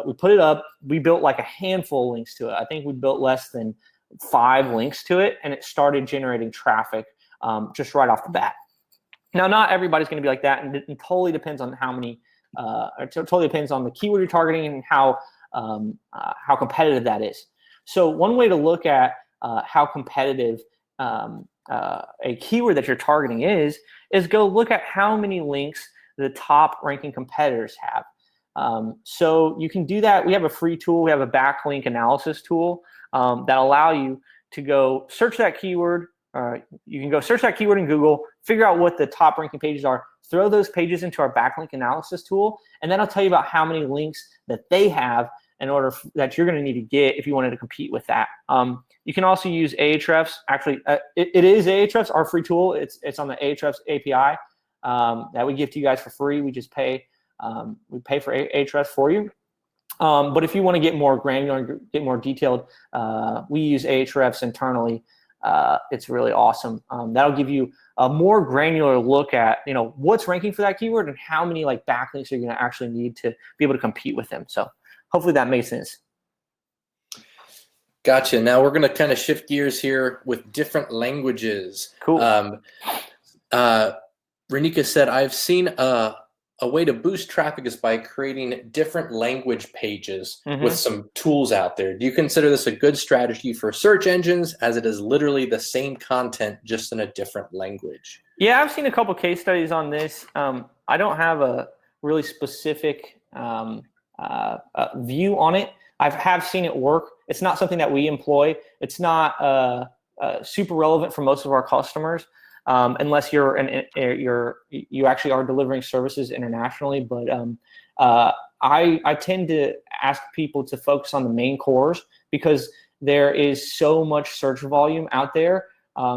S1: We put it up. We built a handful of links to it. I think we built less than 5 links to it, and it started generating traffic just right off the bat. Now, not everybody's going to be like that, and it totally depends on how many. It totally depends on the keyword you're targeting and how competitive that is. So one way to look at how competitive a keyword that you're targeting is go look at how many links the top ranking competitors have. So you can do that. We have a free tool. We have a Backlink Analysis tool that allow you to go search that keyword. You can go search that keyword in Google, figure out what the top ranking pages are, throw those pages into our Backlink Analysis tool, and then I'll tell you about how many links that they have in order that you're going to need to get if you wanted to compete with that. You can also use Ahrefs. Actually, it is Ahrefs, our free tool. It's on the Ahrefs API. That we give to you guys for free. We just pay for Ahrefs for you. But if you want to get more granular, get more detailed, we use Ahrefs internally. It's really awesome. That'll give you a more granular look at what's ranking for that keyword and how many backlinks you're going to actually need to be able to compete with them. So hopefully that makes sense.
S2: Gotcha. Now we're going to kind of shift gears here with different languages.
S1: Cool.
S2: Renika said, I've seen a a way to boost traffic is by creating different language pages with some tools out there. Do you consider this a good strategy for search engines, as it is literally the same content just in a different language?
S1: Yeah, I've seen a couple case studies on this. I don't have a really specific view on it. I have seen it work. It's not something that we employ. It's not super relevant for most of our customers. Unless you actually are delivering services internationally. But I tend to ask people to focus on the main cores, because there is so much search volume out there.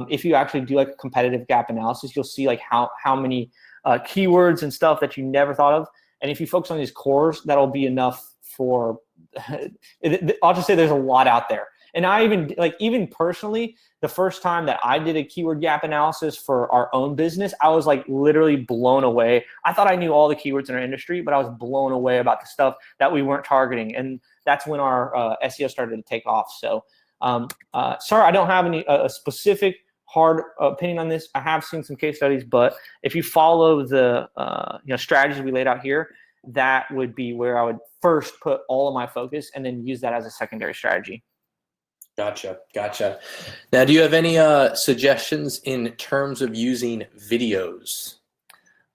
S1: If you actually do like a competitive gap analysis, you'll see like how many keywords and stuff that you never thought of. And if you focus on these cores, that'll be enough for, I'll just say there's a lot out there. And I even personally, the first time that I did a keyword gap analysis for our own business, I was like literally blown away. I thought I knew all the keywords in our industry, but I was blown away about the stuff that we weren't targeting. And that's when our SEO started to take off. So sorry, I don't have a specific hard opinion on this. I have seen some case studies, but if you follow the strategies we laid out here, that would be where I would first put all of my focus and then use that as a secondary strategy.
S2: Gotcha. Now, do you have any suggestions in terms of using videos,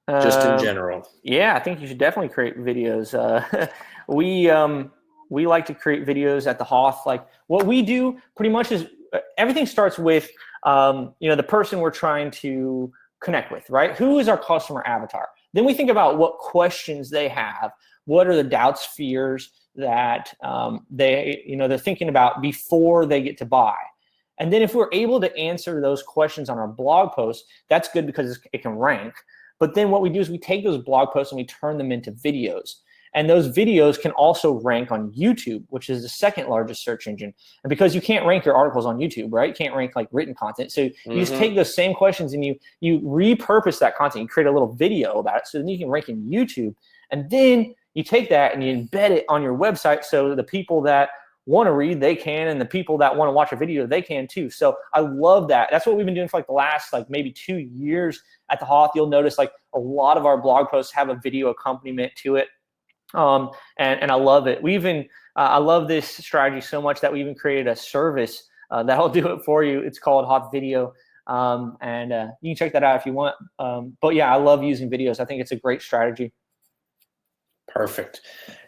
S2: just in general?
S1: Yeah, I think you should definitely create videos. We like to create videos at the HOTH. Like what we do pretty much is everything starts with the person we're trying to connect with, right? Who is our customer avatar? Then we think about what questions they have. What are the doubts, fears that they're thinking about before they get to buy? And then if we're able to answer those questions on our blog posts, that's good because it can rank. But then what we do is we take those blog posts and we turn them into videos. And those videos can also rank on YouTube, which is the second largest search engine. And because you can't rank your articles on YouTube, right? You can't rank like written content. So you just take those same questions and you repurpose that content. You create a little video about it so then you can rank in YouTube. And then you take that and you embed it on your website so the people that want to read, they can, and the people that want to watch a video, they can too. So I love that. That's what we've been doing for like the last maybe 2 years at the HOTH. You'll notice like a lot of our blog posts have a video accompaniment to it. And I love it. We even I love this strategy so much that we even created a service that'll do it for you. It's called HOTH Video. And you can check that out if you want. But yeah, I love using videos. I think it's a great strategy.
S2: Perfect.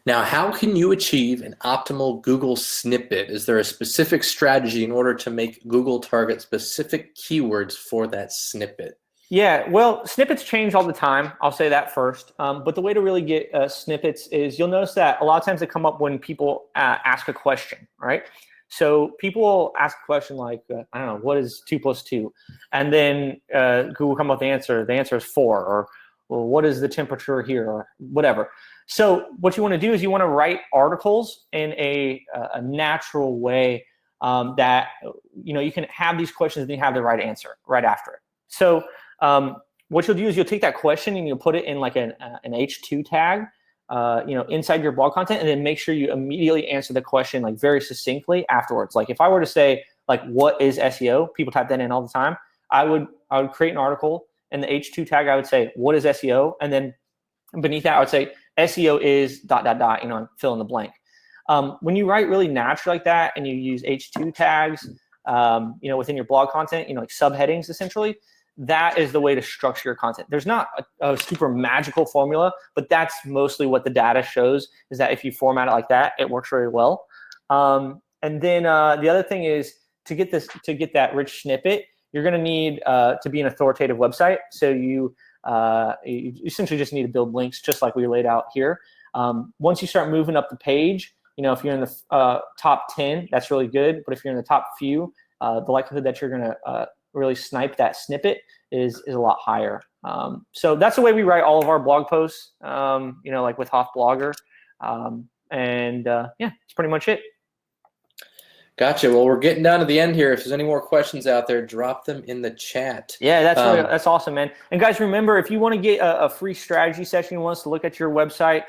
S2: Now, how can you achieve an optimal Google snippet? Is there a specific strategy in order to make Google target specific keywords for that snippet?
S1: Yeah, well, snippets change all the time. I'll say that first. But the way to really get snippets is you'll notice that a lot of times they come up when people ask a question, right? So people will ask a question like, I don't know, what is 2 + 2? And then Google will come up with the answer. The answer is 4. Or, well, what is the temperature here? Or whatever. So what you want to do is you want to write articles in a natural way that you can have these questions and you have the right answer right after it. So what you'll do is you'll take that question and you'll put it in like an H2 tag, inside your blog content, and then make sure you immediately answer the question like very succinctly afterwards. Like if I were to say like, what is SEO? People type that in all the time. I would create an article in the H2 tag. I would say, what is SEO? And then beneath that, I would say SEO is ... and fill in the blank. When you write really natural like that and you use H2 tags, within your blog content, like subheadings essentially, that is the way to structure your content. There's not a super magical formula, but that's mostly what the data shows, is that if you format it like that, it works very well. And then the other thing is to get that rich snippet, you're going to need to be an authoritative website. So you essentially just need to build links just like we laid out here. Once you start moving up the page, if you're in the top 10, that's really good. But if you're in the top few, the likelihood that you're going to really snipe that snippet is a lot higher. So that's the way we write all of our blog posts, like with HOTH Blogger. Yeah, it's pretty much it.
S2: Gotcha. Well, we're getting down to the end here. If there's any more questions out there, drop them in the chat.
S1: Yeah, that's awesome, man. And guys, remember, if you want to get a free strategy session, you want us to look at your website,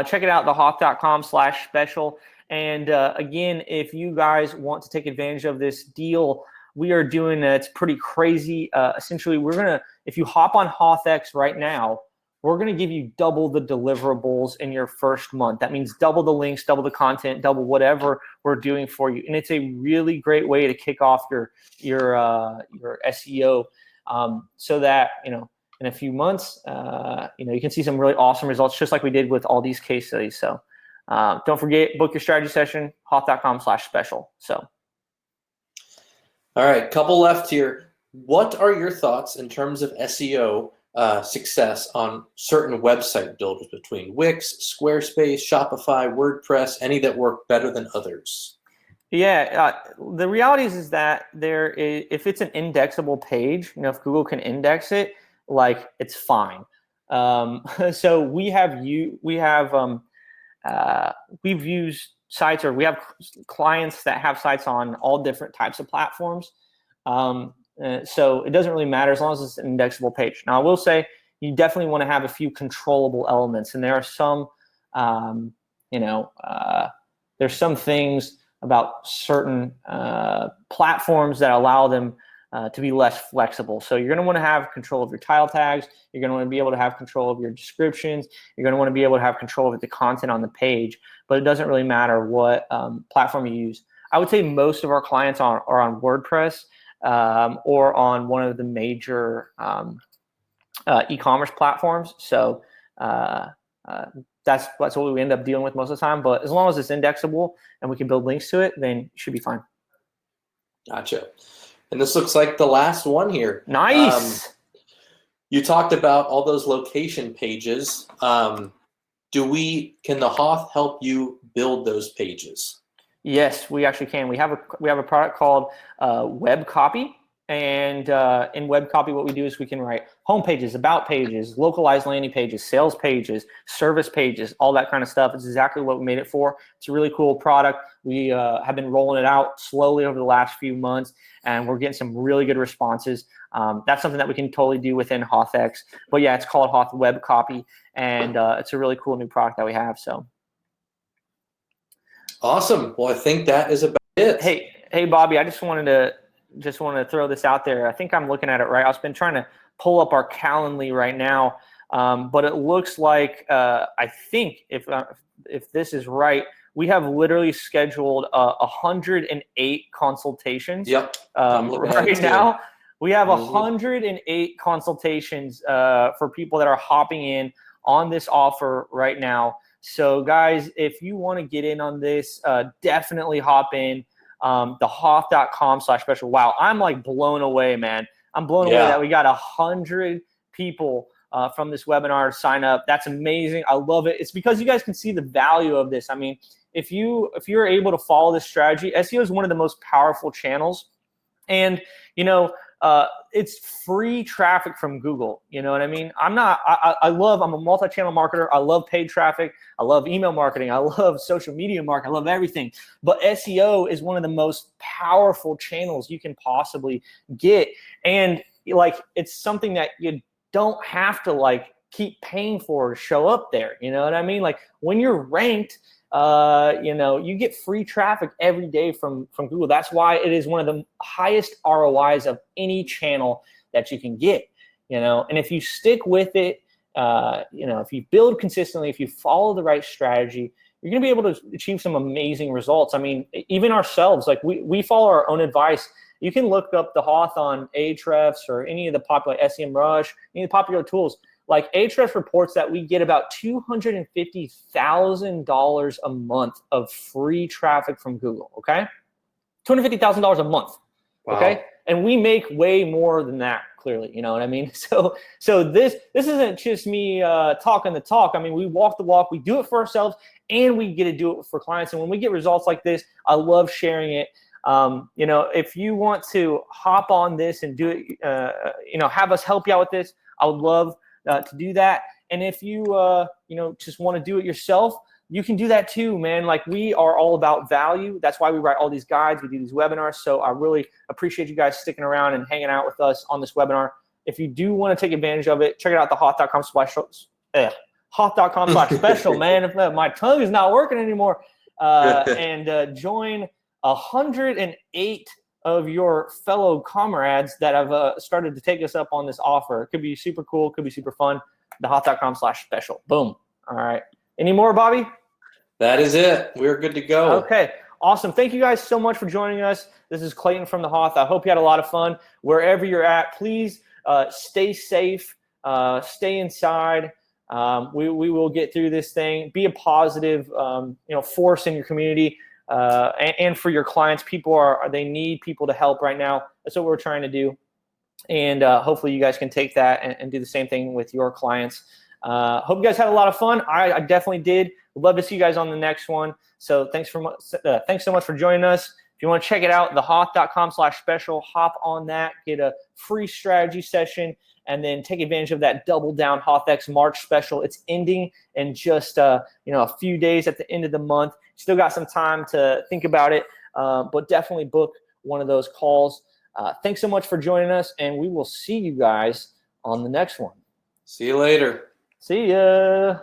S1: check it out, thehoth.com/special. And again, if you guys want to take advantage of this deal, we are doing it's pretty crazy. Essentially, if you hop on HOTHX right now, we're going to give you double the deliverables in your first month. That means double the links, double the content, double whatever we're doing for you. And it's a really great way to kick off your SEO, so that, in a few months, you can see some really awesome results, just like we did with all these case studies. So don't forget, book your strategy session, hoth.com/special. So.
S2: All right, couple left here. What are your thoughts in terms of SEO success on certain website builders between Wix, Squarespace, Shopify, WordPress, any that work better than others?
S1: Yeah, the reality is that if it's an indexable page, if Google can index it, like, it's fine. So we've used sites, or we have clients that have sites on all different types of platforms. So it doesn't really matter as long as it's an indexable page. Now, I will say you definitely want to have a few controllable elements, and there are some, there's some things about certain platforms that allow them to be less flexible. So you're going to want to have control of your title tags. You're going to want to be able to have control of your descriptions. You're going to want to be able to have control of the content on the page. But it doesn't really matter what platform you use. I would say most of our clients are on WordPress or on one of the major e-commerce platforms. So that's what we end up dealing with most of the time. But as long as it's indexable and we can build links to it, then it should be fine.
S2: Gotcha. And this looks like the last one here.
S1: Nice.
S2: You talked about all those location pages. Can the HOTH help you build those pages?
S1: Yes, we actually can. We have a product called Web Copy, and in Web Copy, what we do is we can write home pages, about pages, localized landing pages, sales pages, service pages, all that kind of stuff. It's exactly what we made it for. It's a really cool product. We have been rolling it out slowly over the last few months, and we're getting some really good responses. That's something that we can totally do within HOTHX. But yeah, it's called HOTH Web Copy, and it's a really cool new product that we have. So.
S2: Awesome. Well, I think that is about it.
S1: Hey, Bobby, I just wanted to throw this out there. I think I'm looking at it right. I've been trying to pull up our Calendly right now, but it looks like I think if this is right, we have literally scheduled 108 consultations.
S2: Yep.
S1: Right now, we have 108 consultations for people that are hopping in on this offer right now. So guys, if you want to get in on this, definitely hop in. The hoth.com/special. Wow, I'm like blown away, man. I'm blown away that we got 100 people from this webinar to sign up. That's amazing. I love it. It's because you guys can see the value of this. I mean, if you're able to follow this strategy, SEO is one of the most powerful channels, and it's free traffic from Google. You know what I mean? I'm a multi-channel marketer. I love paid traffic. I love email marketing. I love social media marketing. I love everything. But SEO is one of the most powerful channels you can possibly get. And it's something that you don't have to keep paying for to show up there. You know what I mean? Like when you're ranked, you get free traffic every day from Google. That's why it is one of the highest ROIs of any channel that you can get, and if you stick with it, if you build consistently, if you follow the right strategy, you're going to be able to achieve some amazing results. I mean, even ourselves, we follow our own advice. You can look up the HOTH on Ahrefs or any of the popular SEMrush, any of the popular tools. Like Ahrefs reports that we get about $250,000 a month of free traffic from Google, okay? $250,000 a month, okay? And we make way more than that, clearly, you know what I mean? So this isn't just me talking the talk. I mean, we walk the walk, we do it for ourselves, and we get to do it for clients. And when we get results like this, I love sharing it. If you want to hop on this and do it, have us help you out with this, I would love to do that. And if you just want to do it yourself, you can do that too, man. Like, we are all about value. That's why we write all these guides, we do these webinars. So I really appreciate you guys sticking around and hanging out with us on this webinar. If you do want to take advantage of it, check it out, the hoth.com/special, man. If my tongue is not working anymore, and join 108 of your fellow comrades that have started to take us up on this offer. It could be super cool. It could be super fun. the HOTH.com/special. Boom. All right. Any more, Bobby?
S2: That is it. We're good to go.
S1: Okay. Awesome. Thank you guys so much for joining us. This is Clayton from the HOTH. I hope you had a lot of fun. Wherever you're at, please stay safe, stay inside. We will get through this thing. Be a positive force in your community and for your clients. They need people to help right now. That's what we're trying to do. And hopefully you guys can take that and do the same thing with your clients. Hope you guys had a lot of fun. I definitely did. Would love to see you guys on the next one. So thanks so much for joining us. If you want to check it out, the HOTH.com/special, hop on that, get a free strategy session, and then take advantage of that Double Down HOTHX March special. It's ending in just a few days at the end of the month. Still got some time to think about it, but definitely book one of those calls. Thanks so much for joining us, and we will see you guys on the next one.
S2: See you later.
S1: See ya.